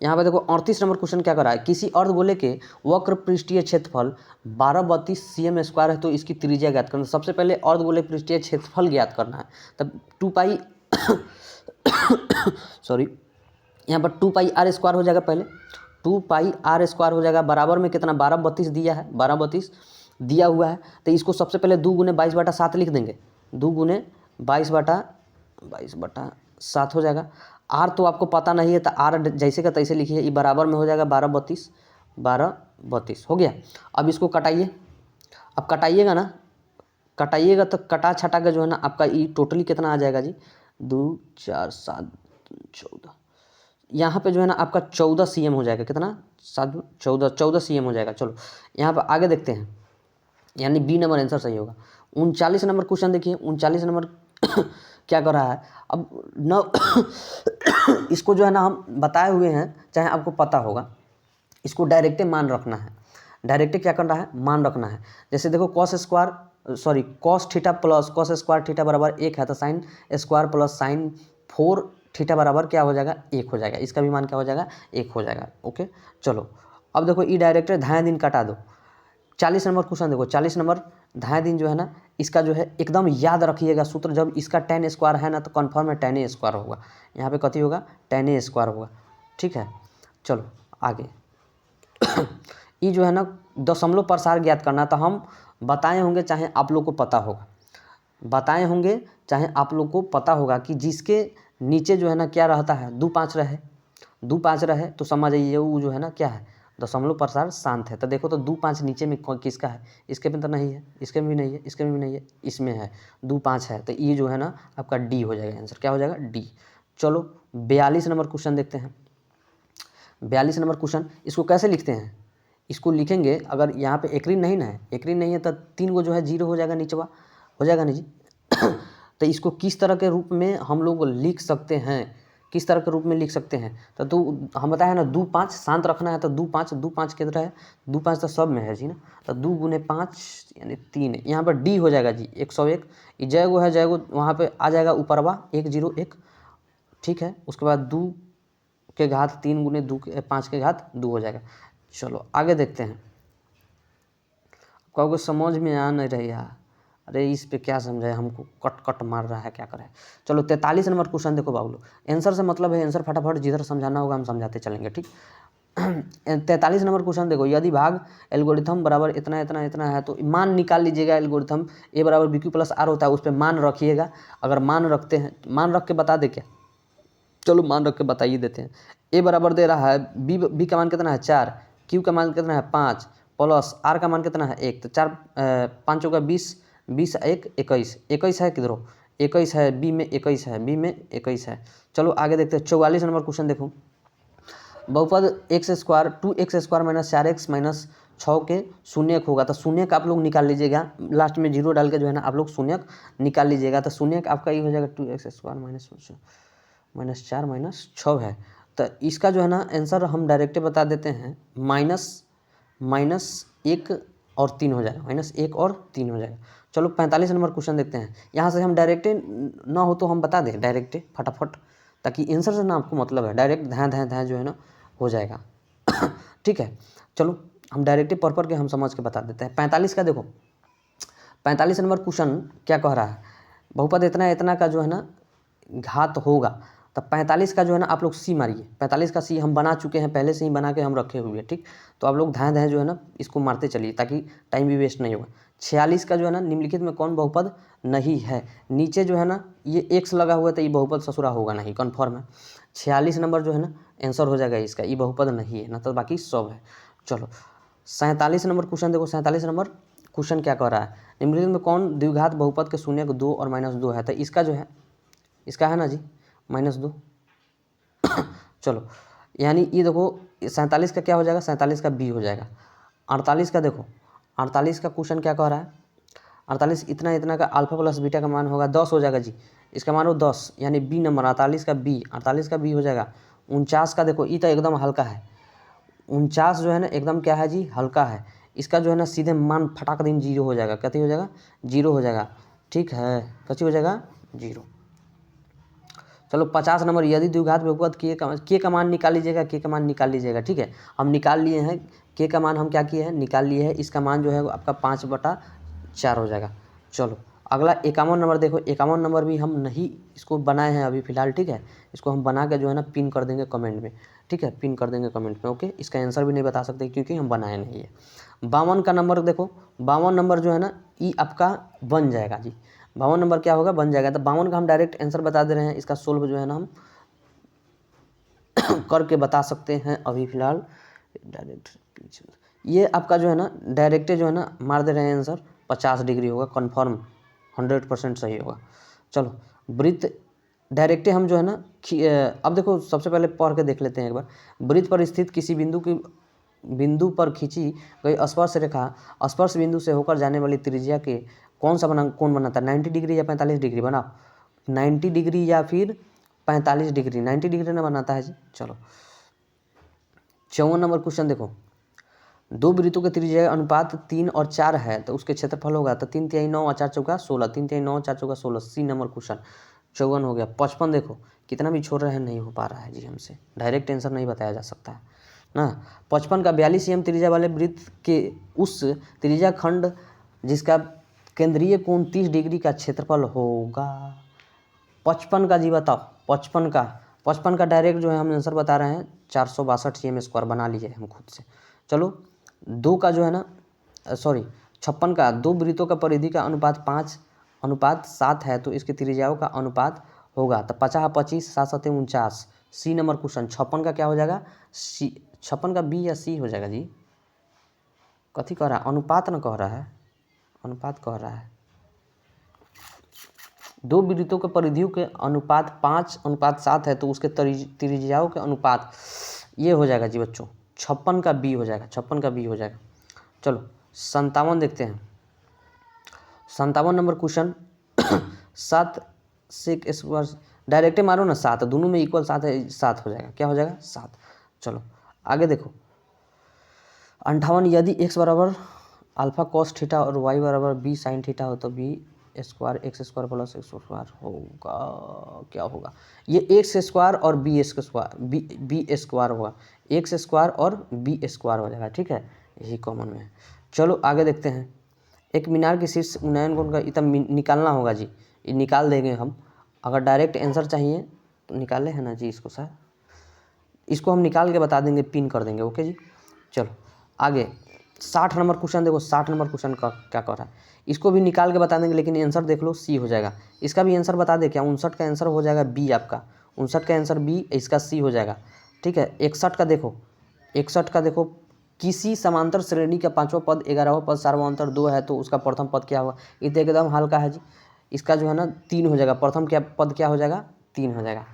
यहाँ पे देखो 38 नंबर क्वेश्चन क्या कर रहा है, किसी अर्धगोले के वक्र पृष्ठीय क्षेत्रफल 1232 cm² है तो इसकी त्रिज्या ज्ञात करना। सबसे पहले अर्धगोले पृष्ठीय क्षेत्रफल ज्ञात करना है। तब 2π सॉरी, यहाँ पर 2πr² हो जाएगा, पहले 2πr² हो जाएगा, बराबर में कितना 1232 दिया है, 1232 दिया हुआ है। तो इसको सबसे पहले 2 गुने 22/7 लिख देंगे, 2 गुने 22/7 हो जाएगा। आर तो आपको पता नहीं है, तो आर जैसे का तैसे लिखिए, ये बराबर में हो जाएगा 1232 हो गया। अब इसको कटाइए, अब कटाइएगा ना, कटाइएगा तो कटा छटा का जो है ना आपका ये टोटली कितना आ जाएगा जी, 2 4 7 14, यहाँ पे जो है ना आपका 14 cm हो जाएगा, कितना 14 cm हो जाएगा। चलो यहाँ पर आगे देखते हैं, यानी बी नंबर आंसर सही होगा। 39 नंबर क्वेश्चन देखिए, 39 नंबर क्या कर रहा है अब न इसको जो है ना हम बताए हुए हैं, चाहे आपको पता होगा, इसको डायरेक्टे मान रखना है। डायरेक्टे क्या करना है, मान रखना है। जैसे देखो cos theta plus cos square theta बराबर 1 है, तो sine square plus sign 4 theta बराबर क्या हो जाएगा, 1 हो जाएगा। इसका भी मान क्या हो जाएगा, 1 हो जाएगा। ओके चलो अब देखो ई डायरेक्टे धाया दिन कटा दो। 40 नंबर क्वेश्चन देखो, 40 नंबर धाया दिन जो है ना, इसका जो है एकदम याद रखिएगा सूत्र। जब इसका tan स्क्वायर है ना तो कन्फर्म है tan स्क्वायर होगा। यहाँ पे कथी होगा, tan स्क्वायर होगा। ठीक है चलो आगे ये जो है ना दशमलव प्रसार ज्ञात करना, तो हम बताए होंगे चाहे आप लोग को पता होगा, बताए होंगे चाहे आप लोग को पता होगा कि जिसके नीचे जो है ना क्या रहता है, 2-5 रहे तो समझ आइए वो जो है ना क्या है, दशमलव प्रसार शांत है। तो देखो तो 2-5 नीचे में किसका है, इसके में तो नहीं है, इसके में भी नहीं है, इसके में भी नहीं है, इसमें है 2-5 है। तो ये जो है ना आपका डी हो जाएगा, आंसर क्या हो जाएगा, डी। चलो 42 नंबर क्वेश्चन देखते हैं। 42 नंबर क्वेश्चन, इसको कैसे लिखते हैं, इसको लिखेंगे अगर यहाँ पे एकरी नहीं ना है, एकरी नहीं है तो 3 गो जो है 0 हो जाएगा, नीचवा हो जाएगा नहीं जी तो इसको किस तरह के रूप में हम लोग लिख सकते हैं, किस तरह के रूप में लिख सकते हैं, तो हम बताया ना 2-5 शांत रखना है, तो 2-5 किधर है, 2-5 तो सब में है जी ना, तो 2 गुने 5 यानी 3, यहाँ पर डी हो जाएगा जी 101। ये जयगो है, जयगो वहाँ पे आ जाएगा ऊपरवा 101। ठीक है उसके बाद 2 के घात 3 गुने 5 के घात 2 हो जाएगा। चलो आगे देखते हैं। कहोगे समझ में आ नहीं रही है, अरे इस पे क्या समझाए, हमको कट कट मार रहा है, क्या करें। चलो 43 नंबर क्वेश्चन देखो बाबू, आंसर से मतलब है आंसर फटाफट जिधर समझाना होगा हम समझाते चलेंगे। ठीक 43 नंबर क्वेश्चन देखो, यदि भाग एल्गोरिथम बराबर इतना इतना इतना है तो मान निकाल लीजिएगा। एल्गोरिथम ए बराबर बी क्यू प्लस आर होता है, उस पर मान रखिएगा। अगर मान रखते हैं, मान रख के बता दे क्या, चलो मान रख के बताइए देते हैं। ए बराबर दे रहा है बी का मान कितना है 4, क्यू का मान कितना है 5, प्लस आर का मान कितना है 1, तो 4 5 होगा 20, 20 1 21, 21 है किधरों, 21 है बी में, 21 है बी में, 21 है। चलो आगे देखते हैं 44 नंबर क्वेश्चन देखो, बहुपद x square 2x square minus 4x minus 6 के शून्यक होगा, तो शून्यक आप लोग निकाल लीजिएगा, लास्ट में 0 डाल के जो है ना आप लोग शून्यक निकाल लीजिएगा। तो शून्यक आपका ये हो जाएगा 2x स्क्वायर माइनस 4 माइनस 6 है। तो इसका जो है ना आंसर हम डायरेक्ट बता देते हैं, -1 और 3 हो जाएगा, -1 और 3 हो जाएगा। चलो 45 नंबर क्वेश्चन देखते हैं। यहाँ से हम डायरेक्ट ना हो तो हम बता दें डायरेक्ट फटाफट, ताकि आंसर से ना आपको मतलब है, डायरेक्ट धाए जो है ना हो जाएगा ठीक है चलो हम डायरेक्ट पढ़ के हम समझ के बता देते हैं। 45 का देखो, 45 नंबर क्वेश्चन क्या कह रहा है, बहुपद इतना इतना का जो है ना घात होगा। तो 45 का जो है ना आप लोग सी मारिए, 45 का सी हम बना चुके हैं, पहले से ही बना के हम रखे हुए हैं। ठीक तो आप लोग धाए जो है ना इसको मारते चलिए ताकि टाइम भी वेस्ट नहीं होगा। 46 का जो है ना निम्नलिखित में कौन बहुपद नहीं है, नीचे जो है ना ये एक्स लगा हुआ है तो ये बहुपद ससुरा होगा नहीं, कन्फर्म है। 46 नंबर जो है ना आंसर हो जाएगा इसका, ये बहुपद नहीं है ना, तो बाकी सब है। चलो 47 नंबर क्वेश्चन देखो, 47 नंबर क्वेश्चन क्या कह रहा है, निम्नलिखित में कौन द्विघात बहुपद के शून्य 2 और -2 है। तो इसका जो है, इसका है ना जी -2 चलो यानी ये देखो 47 का क्या हो जाएगा, 47 का बी हो जाएगा। 48 का देखो, 48 का क्वेश्चन क्या कह रहा है, 48 इतना इतना का अल्फा प्लस बीटा का मान होगा 10 हो जाएगा जी, इसका मान हो 10 यानी बी नंबर 48 का बी, 48 का बी हो जाएगा। 49 का देखो, ये तो एकदम हल्का है, 49 जो है ना एकदम क्या है जी, हल्का है। इसका जो है ना सीधे मान फटाक दिन 0 हो जाएगा, कथी हो जाएगा, 0 हो जाएगा। ठीक है कथी हो जाएगा, 0। चलो 50 नंबर, यदि द्विघात बहुपद के का मान निकाल लीजिएगा, के का मान निकाल लीजिएगा। ठीक है हम निकाल लिए हैं, के का मान हम क्या किए हैं, निकाल लिए हैं। इसका मान जो है आपका 5/4 हो जाएगा। चलो अगला 51 नंबर देखो, 51 नंबर भी हम नहीं इसको बनाए हैं अभी फ़िलहाल। ठीक है इसको हम बना के जो है ना पिन कर देंगे कमेंट में। ठीक है पिन कर देंगे कमेंट में। ओके इसका आंसर भी नहीं बता सकते क्योंकि हम बनाए नहीं है। 52 का नंबर देखो, 52 नंबर जो है ना ये आपका बन जाएगा जी, 52 नंबर क्या होगा, बन जाएगा। तो 52 का हम डायरेक्ट आंसर बता दे रहे हैं, इसका सोल्व जो है ना हम करके बता सकते हैं अभी फ़िलहाल। डायरेक्ट ये आपका जो है ना डायरेक्ट जो है ना मार दे रहे हैं आंसर, 50 डिग्री होगा कन्फर्म, 100% सही होगा। चलो वृत्त डायरेक्टे हम जो है ना अब देखो सबसे पहले पढ़ के देख लेते हैं एक बार। वृत्त पर स्थित किसी बिंदु पर खींची गई स्पर्श रेखा स्पर्श बिंदु से होकर जाने वाली त्रिज्या के कौन बनाता है? 90 डिग्री या 45 डिग्री बनाओ। 90 डिग्री या फिर 45 डिग्री। 90 डिग्री ना बनाता है जी। चलो 54 नंबर क्वेश्चन देखो। दो वृत्तों के त्रिज्या अनुपात 3 और 4 है तो उसके क्षेत्रफल होगा तो 3 तिहाई 9 और 4 चौका 16। 3 तिहाई 9 4 चौका 16। सी नंबर क्वेश्चन 54 हो गया। 55 देखो, कितना भी छोड़ रहे हैं नहीं हो पा रहा है जी हमसे, डायरेक्ट आंसर नहीं बताया जा सकता है ना। 55 का 42 एम त्रिज्या वाले वृत्त के उस त्रिज्या खंड जिसका केंद्रीय कोण 30 डिग्री का क्षेत्रफल होगा। 55 का जी बताओ। 55 का डायरेक्ट जो है हम आंसर बता रहे हैं 462 cm स्क्वायर बना लिए हम खुद से। चलो 2 का जो है ना 56 का दो वृत्तों का परिधि का अनुपात 5:7 है तो इसकी त्रिज्याओं का अनुपात होगा तो 50 25 7 7 49। सी नंबर क्वेश्चन 56 का क्या हो जाएगा? सी। 56 का बी या सी हो जाएगा जी। कथी कह रहा है? अनुपात न कह रहा है, अनुपात कह रहा है। दो वृत्तों के परिधियों के अनुपात 5:7 है तो उसके त्रिज्याओं के अनुपात ये हो जाएगा जी बच्चों। 56 का बी हो जाएगा। 56 का बी हो जाएगा। चलो 57 देखते हैं। 57 नंबर क्वेश्चन 7 सेक स्क्वायर डायरेक्टे मारो ना 7, दोनों में इक्वल 7 है, 7 हो जाएगा। क्या हो जाएगा? 7। चलो आगे देखो 58 यदि x बराबर अल्फा कॉस थीटा और y बराबर बी साइन थीटा हो तो B square x square plus x square होगा। क्या होगा? ये एक्स स्क्वायर और बी स्क्वायर होगा। एक्स स्क्वायर और बी स्क्वायर हो जाएगा। ठीक है, यही कॉमन में है। चलो आगे देखते हैं। एक मीनार के शीर्ष उन्नयन कोण का इतना निकालना होगा जी, ये निकाल देंगे हम। अगर डायरेक्ट आंसर चाहिए तो निकाले है ना जी इसको सर, इसको हम निकाल के बता देंगे, पिन कर देंगे। ओके जी। चलो आगे 60 नंबर क्वेश्चन देखो। 60 नंबर क्वेश्चन का क्या कर रहा है, इसको भी निकाल के बता देंगे लेकिन आंसर देख लो सी हो जाएगा। इसका भी आंसर बता दे क्या? 59 का आंसर हो जाएगा बी आपका। 59 का आंसर बी, इसका सी हो जाएगा। ठीक है। 61 का देखो। 61 का देखो, किसी समांतर श्रेणी का 5वां पद 11वां पद सार्वंतर 2 है तो उसका प्रथम पद क्या होगा? ये तो एकदम हल्का है जी। इसका जो है ना 3 हो जाएगा। प्रथम क्या पद क्या हो जाएगा? 3 हो जाएगा।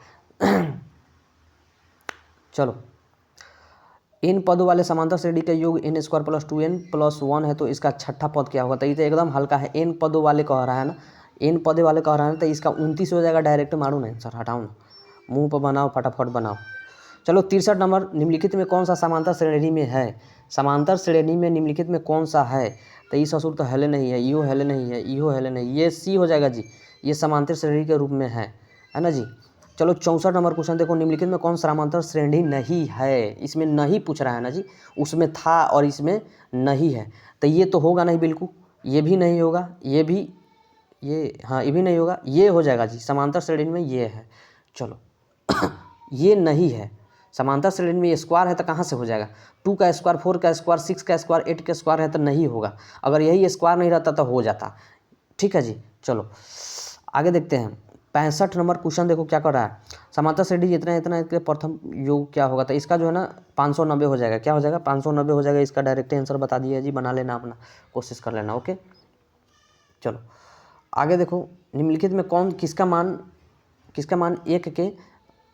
चलो n पदों वाले समांतर श्रेणी का योग n square plus 2n plus 1 है तो इसका छठा पद क्या होगा? तो ये तो एकदम हल्का है। n पदों वाले कह रहा है ना, n पदों वाले कह रहा है ना, तो इसका 29 हो जाएगा। डायरेक्ट मारो ना आंसर, हटाओ ना, मुंह पर बनाओ, फटाफट बनाओ। चलो 63 नंबर, निम्नलिखित में कौन सा समांतर श्रेणी में है? समांतर श्रेणी में निम्नलिखित में कौन सा है? तो ये ससुर तो हेले नहीं है, इहो हेले नहीं है, इहो हेले नहीं, ये सी हो जाएगा जी। ये समांतर श्रेणी के रूप में है ना जी। चलो 64 नंबर क्वेश्चन देखो। निम्नलिखित में कौन समांतर श्रेणी नहीं है? इसमें नहीं पूछ रहा है ना जी, उसमें था और इसमें नहीं है। तो ये तो होगा नहीं बिल्कुल, ये भी नहीं होगा, ये भी, ये हाँ ये भी नहीं होगा, ये हो जाएगा जी। समांतर श्रेणी में ये है। चलो ये नहीं है समांतर श्रेणी में। स्क्वायर है तो कहाँ से हो जाएगा? 2 का स्क्वायर 4 का स्क्वायर 6 का स्क्वायर 8 का स्क्वायर है तो नहीं होगा। अगर यही स्क्वायर नहीं रहता तो हो जाता। ठीक है जी। चलो आगे देखते हैं। 65 नंबर क्वेश्चन देखो क्या कर रहा है। समांतर श्रेणी इतना इतना इसके प्रथम योग क्या होगा? तो इसका जो है ना 590 हो जाएगा। क्या हो जाएगा? 590 हो जाएगा। इसका डायरेक्ट आंसर बता दिया जी, बना लेना, अपना कोशिश कर लेना। ओके चलो आगे देखो। निम्नलिखित में कौन किसका मान 1 के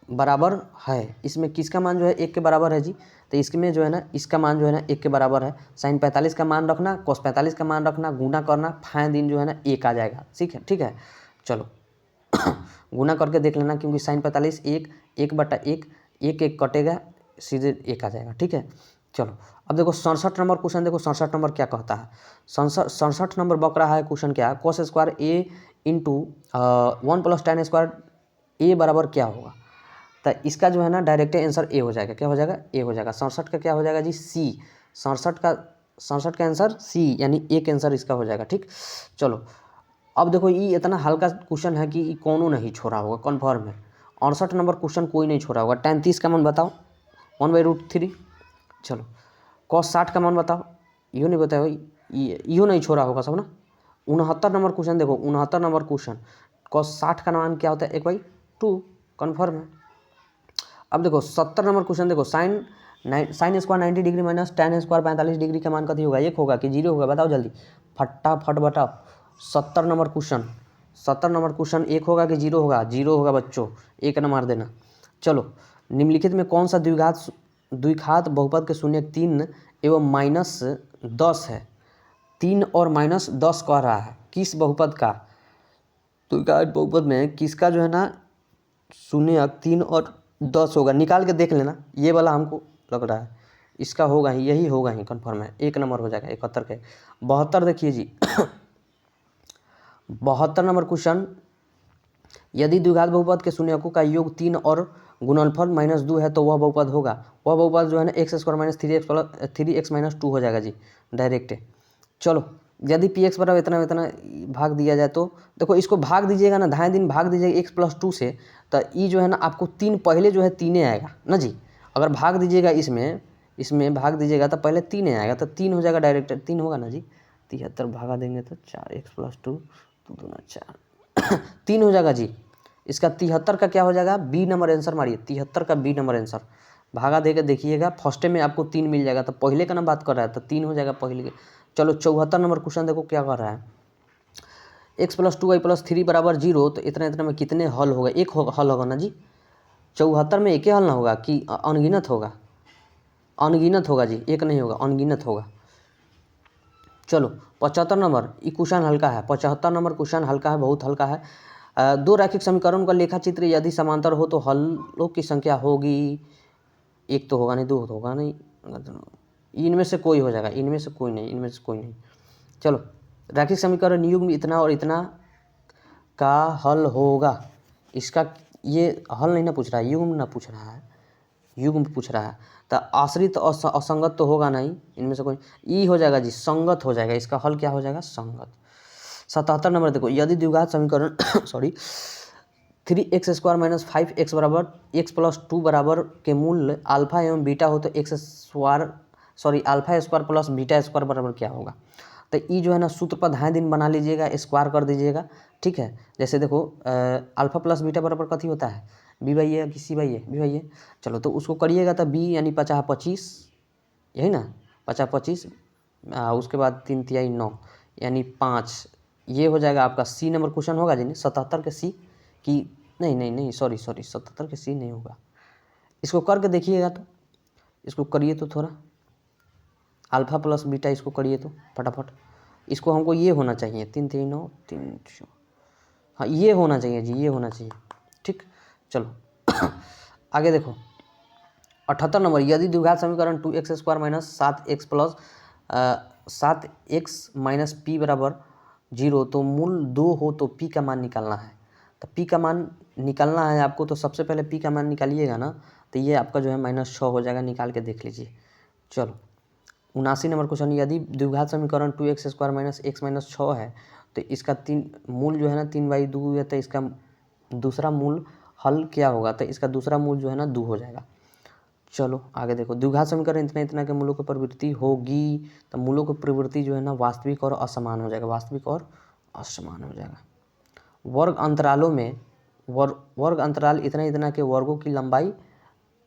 बराबर है? इसमें किसका मान जो है 1 के बराबर है जी? तो इसमें जो है ना इसका मान जो है ना 1 के बराबर है। साइन 45 का मान रखना, कोस 45 का मान रखना, गुना करना, फाइन दिन जो है ना 1 आ जाएगा। ठीक है। चलो गुना करके देख लेना, क्योंकि साइन 45 1/1 1 कटेगा, सीधे 1 आ जाएगा। ठीक है। चलो अब देखो 67 नंबर क्वेश्चन देखो। 67 नंबर क्या कहता है? 67 नंबर बक रहा है क्वेश्चन क्या है? कॉस स्क्वायर ए इंटू 1 + tan स्क्वायर ए बराबर क्या होगा? तो इसका जो है ना डायरेक्ट आंसर ए हो जाएगा। क्या हो जाएगा? ए हो जाएगा। 67 का क्या हो जाएगा जी? सी। 67 का आंसर सी, यानी एक आंसर इसका हो जाएगा। ठीक। चलो अब देखो, ये इतना हल्का क्वेश्चन है कि ये कौनों नहीं छोड़ा होगा, कन्फर्म है। 68 नंबर क्वेश्चन कोई नहीं छोड़ा होगा। tan 30 का मान बताओ, 1/√3। चलो cos 60 का मान बताओ, इहो नहीं बताओ, इहो नहीं छोड़ा होगा सब ना। 69 नंबर क्वेश्चन देखो। 69 नंबर क्वेश्चन cos 60 का मान क्या होता है? 1/2, कन्फर्म है। अब देखो 70 नंबर क्वेश्चन देखो। Sine square 90 degree minus tan square 45 degree का मान कथी होगा? 1 होगा कि 0 होगा? बताओ जल्दी, फटाफट बताओ। 70 नंबर क्वेश्चन 70 नंबर क्वेश्चन 1 होगा कि 0 होगा? 0 होगा बच्चों, 1 न मार देना। चलो, निम्नलिखित में कौन सा द्विघात बहुपद के शून्यक 3 एवं -10 है? 3 और -10 कह रहा है, किस बहुपद का? द्विघात बहुपद में किसका जो है ना शून्यक 3 और 10 होगा? निकाल के देख लेना, ये वाला हमको लग रहा है इसका होगा ही, यही होगा ही, कन्फर्म है। 1 नंबर हो जाएगा 71 के। 72 देखिए जी 72 नंबर क्वेश्चन, यदि द्विघात बहुपद के शून्यकों का योग 3 और गुणनफल -2 है तो वह बहुपद होगा। वह बहुपद जो है ना x² - 3x - 2 हो जाएगा जी, डायरेक्ट। चलो, यदि px बराबर इतना इतना भाग दिया जाए तो देखो, इसको भाग दीजिएगा ना, दाएं दिन भाग दीजिएगा x+2 से, तो ई जो है ना आपको 3 पहले जो है 3 आएगा ना जी। अगर भाग दीजिएगा इसमें भाग दीजिएगा तो पहले 3 आएगा, तो 3 हो जाएगा डायरेक्ट, 3 होगा ना जी। 73 भागा देंगे तो 4x+2 2 दूना 4 3 हो जाएगा जी। इसका 73 का क्या हो जाएगा? बी नंबर आंसर मारिए, 73 का बी नंबर आंसर। भागा देकर देखिएगा, फर्स्ट में आपको 3 मिल जाएगा, तो पहले का ना बात कर रहा है, तो 3 हो जाएगा पहले के। चलो, 74 नंबर क्वेश्चन देखो क्या कर रहा है। x+2 y+3 बराबर 0, तो इतना इतना में कितने हल होगा? एक हल होगा ना जी। 74 में एक ही हल ना होगा कि अनगिनत होगा? अनगिनत होगा जी, एक नहीं होगा, अनगिनत होगा। चलो, 75 नंबर, ये क्वेश्चन हल्का है। 75 नंबर क्वेश्चन हल्का है, बहुत हल्का है। दो रैखिक समीकरणों का लेखा चित्र यदि समांतर हो तो हलों की संख्या होगी, एक तो होगा नहीं, दो तो होगा नहीं, इनमें से कोई हो जाएगा, इनमें से कोई नहीं, इनमें से कोई नहीं। चलो, रैखिक समीकरण युग्म इतना और इतना का हल होगा, इसका ये हल नहीं ना पूछ रहा है, युग्म ना पूछ रहा है, युग्म पूछ रहा है। तो आश्रित और असंगत तो होगा नहीं, इनमें से कोई। ई हो जाएगा जी, संगत हो जाएगा, इसका हल क्या हो जाएगा? संगत। 77 नंबर देखो, यदि द्विघात समीकरण सॉरी 3x² - 5x बराबर x+2 बराबर के मूल्य अल्फा एवं बीटा हो तो alpha square plus beta square बराबर क्या होगा? तो ई जो है ना सूत्र पर दाएं दिन बना लीजिएगा, स्क्वायर कर दीजिएगा, ठीक है। जैसे देखो, अल्फा प्लस बीटा बराबर कथी होता है? b/a कि c/a? b/a। चलो, तो उसको करिएगा तो b यानी 50 25, यही ना, 50 25, उसके बाद 3 तिहाई 9 यानी 5, ये हो जाएगा आपका। सी नंबर क्वेश्चन होगा जी, 77 के सी की नहीं, सॉरी 77 के सी नहीं होगा। इसको करके देखिएगा, तो इसको करिए तो थोड़ा, अल्फा प्लस बीटा इसको करिए तो फटाफट। इसको हमको ये होना चाहिए 3 3 9 3, हाँ ये होना चाहिए जी, ये होना चाहिए, ठीक। चलो आगे देखो, 78 नंबर, यदि द्विघात समीकरण 2x² - 7x - p बराबर 0 तो मूल 2 हो तो p का मान निकालना है। तो p का मान निकालना है आपको, तो सबसे पहले p का मान निकालिएगा ना, तो ये आपका जो है -6 हो जाएगा, निकाल के देख लीजिए। चलो, 79 नंबर क्वेश्चन, यदि द्विघात समीकरण 2x² - x - 6 है तो इसका मूल जो है ना 3/2 है, तो इसका दूसरा मूल हल क्या होगा? तो इसका दूसरा मूल जो है ना 2 हो जाएगा। चलो आगे देखो, द्विघात समीकरण इतना इतना के मूलों की प्रवृत्ति होगी, तो मूलों की प्रवृत्ति जो है ना वास्तविक और असमान हो जाएगा, वास्तविक और असमान हो जाएगा। वर्ग अंतरालों में वर्ग अंतराल इतना इतना के वर्गों की लंबाई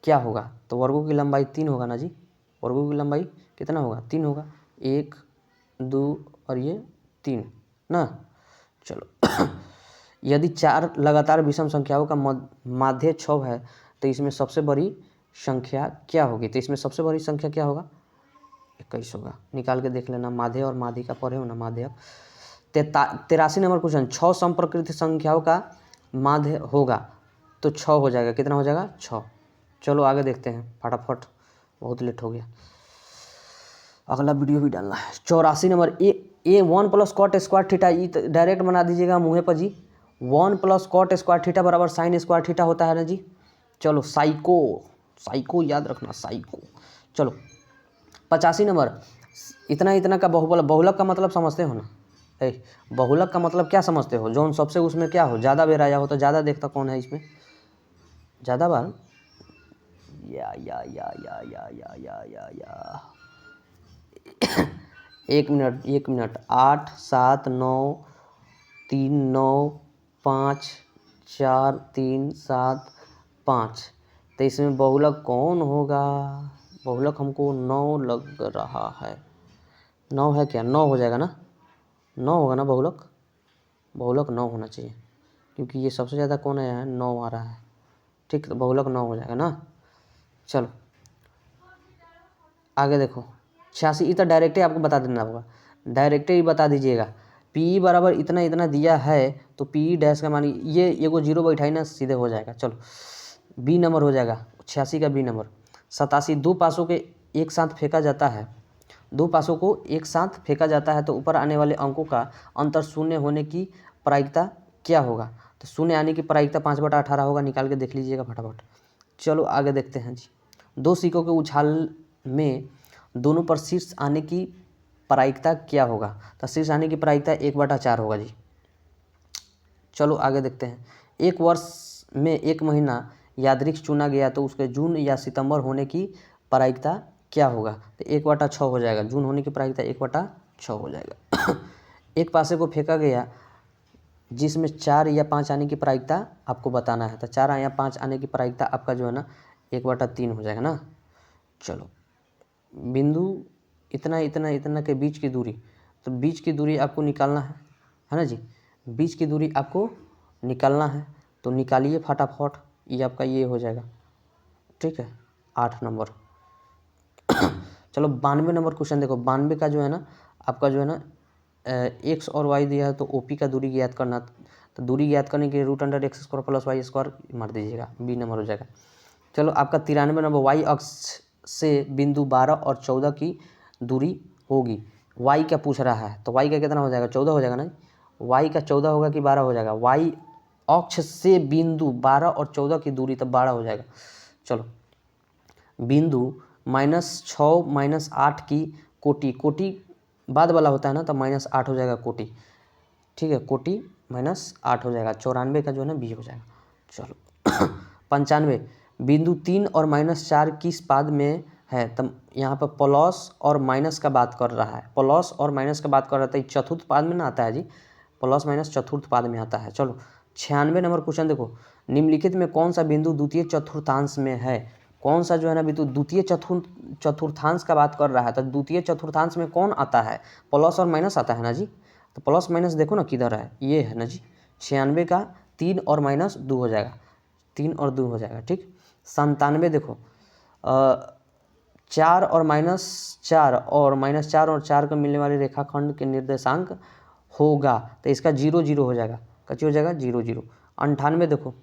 क्या होगा? तो वर्गों की लंबाई 3 होगा ना जी, वर्गों की लंबाई कितना होगा? 3 होगा, 1 2 और ये 3 ना। चलो यदि 4 लगातार विषम संख्याओं का माध्य 6 है तो इसमें सबसे बड़ी संख्या क्या होगी? तो इसमें सबसे बड़ी संख्या क्या होगा? 21 होगा, निकाल के देख लेना, माध्य और माध्य का पढ़े हो ना, माध्य। 83 नंबर क्वेश्चन, 6 समप्रकृत संख्याओं का माध्य होगा तो 6 हो जाएगा, कितना हो जाएगा? 6। चलो आगे देखते हैं फटाफट, बहुत लेट हो गया, अगला वीडियो भी डालना है। 84 नंबर, ए 1 + cot² थीटा, ये डायरेक्ट बना दीजिएगा मुँह पर जी। 1 + cot² थीटा बराबर sin² थीटा होता है ना जी। चलो, साइको याद रखना, साइको। चलो 85 नंबर, इतना इतना का बहुलक का मतलब समझते हो ना? बहुलक का मतलब क्या समझते हो? जोन सबसे उसमें क्या हो, ज़्यादा बेर आया हो, तो ज़्यादा देखता कौन है इसमें ज़्यादा बार? या 1 मिनट 8 7 9 3 9 5 4 3 7 5, तो इसमें बहुलक कौन होगा? बहुलक हमको 9 लग रहा है, 9 है क्या? 9 हो जाएगा ना, 9 होगा ना बहुलक, बहुलक 9 होना चाहिए, क्योंकि ये सबसे ज़्यादा कौन आया है, 9 आ रहा है। ठीक, तो बहुलक 9 हो जाएगा ना। चलो आगे देखो 86, ये तो डायरेक्ट ही आपको बता देना होगा, डायरेक्ट ही बता दीजिएगा। पी बराबर इतना इतना दिया है तो पी डैश का मान ये एगो जीरो बैठाई ना, सीधे हो जाएगा। चलो बी नंबर हो जाएगा 86 का बी नंबर। 87, दो पासों के एक साथ फेंका जाता है, दो पासों को एक साथ फेंका जाता है तो ऊपर आने वाले अंकों का अंतर शून्य होने की प्रायिकता क्या होगा। तो शून्य आने की प्रायिकता 5/18 होगा, निकाल के देख लीजिएगा फटाफट। चलो आगे देखते हैं जी। दो सिक्कों के उछाल में दोनों पर शीर्ष आने की प्रायिकता क्या होगा। तो शीर्ष आने की प्रायिकता 1/4 होगा जी। चलो आगे देखते हैं। एक वर्ष में एक महीना यादृच्छिक चुना गया तो उसके जून या सितंबर होने की प्रायिकता क्या होगा। तो 1/6 हो जाएगा, जून होने की प्रायिकता 1/6 हो जाएगा। एक पासे को फेंका गया जिसमें 4 या 5 आने की प्रायिकता आपको बताना है, तो 4 या 5 आने की प्रायिकता आपका जो है ना 1/3 हो जाएगा ना। चलो बिंदु इतना इतना इतना के बीच की दूरी, तो बीच की दूरी आपको निकालना है ना जी, बीच की दूरी आपको निकालना है, तो निकालिए फटाफट। ये आपका ये हो जाएगा, ठीक है 8 नंबर। चलो 92 नंबर क्वेश्चन देखो। 92 का जो है ना आपका जो है ना एक्स और वाई दिया है, तो ओपी का दूरी ज्ञात करना। तो दूरी ज्ञात करने के लिए √x² + y² मार दीजिएगा, बी नंबर हो जाएगा। चलो आपका 93 नंबर, वाई अक्ष से बिंदु 12 और 14 की दूरी होगी। वाई क्या पूछ रहा है, तो वाई का कितना हो जाएगा, 14 हो जाएगा ना। वाई का 14 होगा कि 12 हो जाएगा। वाई अक्ष से बिंदु 12 और 14 की दूरी, तब 12 हो जाएगा। चलो बिंदु -6 -8 की कोटि, कोटि बाद वाला होता है ना, तो -8 हो जाएगा कोटि। ठीक है, कोटि -8 हो जाएगा। 94 का जो है ना बी हो जाएगा। चलो 95, बिंदु 3 और -4 किस पाद में है। तब यहाँ पर प्लस और माइनस का बात कर रहा है, प्लस और माइनस का बात कर रहा था, चतुर्थ पाद में ना आता है जी, प्लस माइनस चतुर्थ पाद में आता है। चलो 96 नंबर क्वेश्चन देखो। निम्नलिखित में कौन सा बिंदु द्वितीय चतुर्थांश में है। कौन सा जो है ना बिंदु द्वितीय चतुर्थांश का बात कर रहा है, तो द्वितीय चतुर्थांश में कौन आता है, प्लस और माइनस आता है ना जी। तो प्लस माइनस देखो ना किधर है, ये है ना जी। 96 का 3 और -2 हो जाएगा, 3 और 2 हो जाएगा। ठीक, 97 देखो 4 और -4 और -4 और 4 को मिलने वाले रेखाखंड के निर्देशांक होगा, तो इसका 0 0 हो जाएगा, कच्ची हो जाएगा 0 0। 98 देखो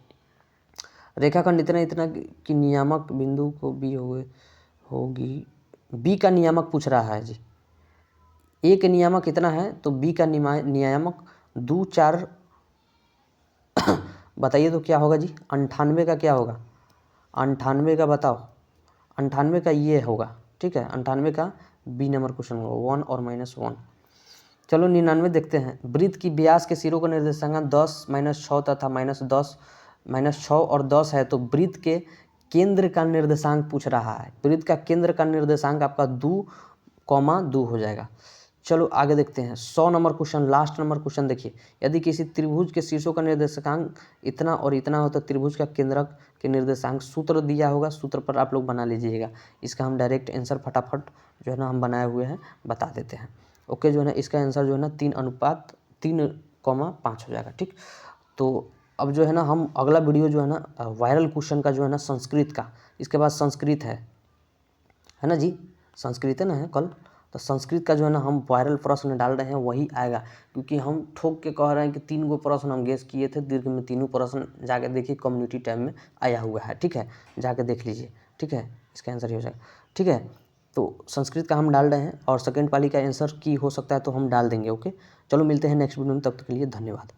रेखाखंड इतना इतना की नियामक बिंदु को बी होगी, बी का नियामक पूछ रहा है जी। ए के नियामक इतना है तो बी का नियामक 2 4 बताइए तो क्या होगा जी। 98 का क्या होगा, 98 का बताओ, 98 का ये होगा। ठीक है, 98 का बी नंबर क्वेश्चन होगा, 1 और -1। चलो 99 देखते हैं। वृत्त की व्यास के सिरों का निर्देशांक 10 -6 तथा -6 और 10 है, तो वृत्त के केंद्र का निर्देशांक पूछ रहा है। वृत्त का केंद्र का निर्देशांक आपका 2,2 हो जाएगा। चलो आगे देखते हैं 100 number question, last number question देखिए। यदि किसी त्रिभुज के शीर्षों का निर्देशांक इतना और इतना हो तो त्रिभुज का केंद्रक के निर्देशांक सूत्र दिया होगा, सूत्र पर आप लोग बना लीजिएगा। इसका हम डायरेक्ट आंसर फटाफट जो है ना हम बनाए हुए हैं बता देते हैं। ओके, जो है ना इसका आंसर जो है ना 3:3,5 हो जाएगा। ठीक, तो अब जो है ना हम अगला वीडियो जो है ना वायरल क्वेश्चन का जो है ना संस्कृत का, इसके बाद संस्कृत है ना जी, संस्कृत है ना है कल, तो संस्कृत का जो है ना हम वायरल प्रश्न डाल रहे हैं, वही आएगा। क्योंकि हम ठोक के कह रहे हैं कि 3 गो प्रश्न हम गेस किए थे, दीर्घ में तीनों प्रश्न जाके देखिए कम्युनिटी टैब में आया हुआ है। ठीक है, जाके देख लीजिए। ठीक है, इसका आंसर ये हो जाएगा। ठीक है, तो संस्कृत का हम डाल रहे हैं और सेकेंड पाली का आंसर की हो सकता है तो हम डाल देंगे। ओके, चलो मिलते हैं नेक्स्ट वीडियो में, तब तक के लिए धन्यवाद।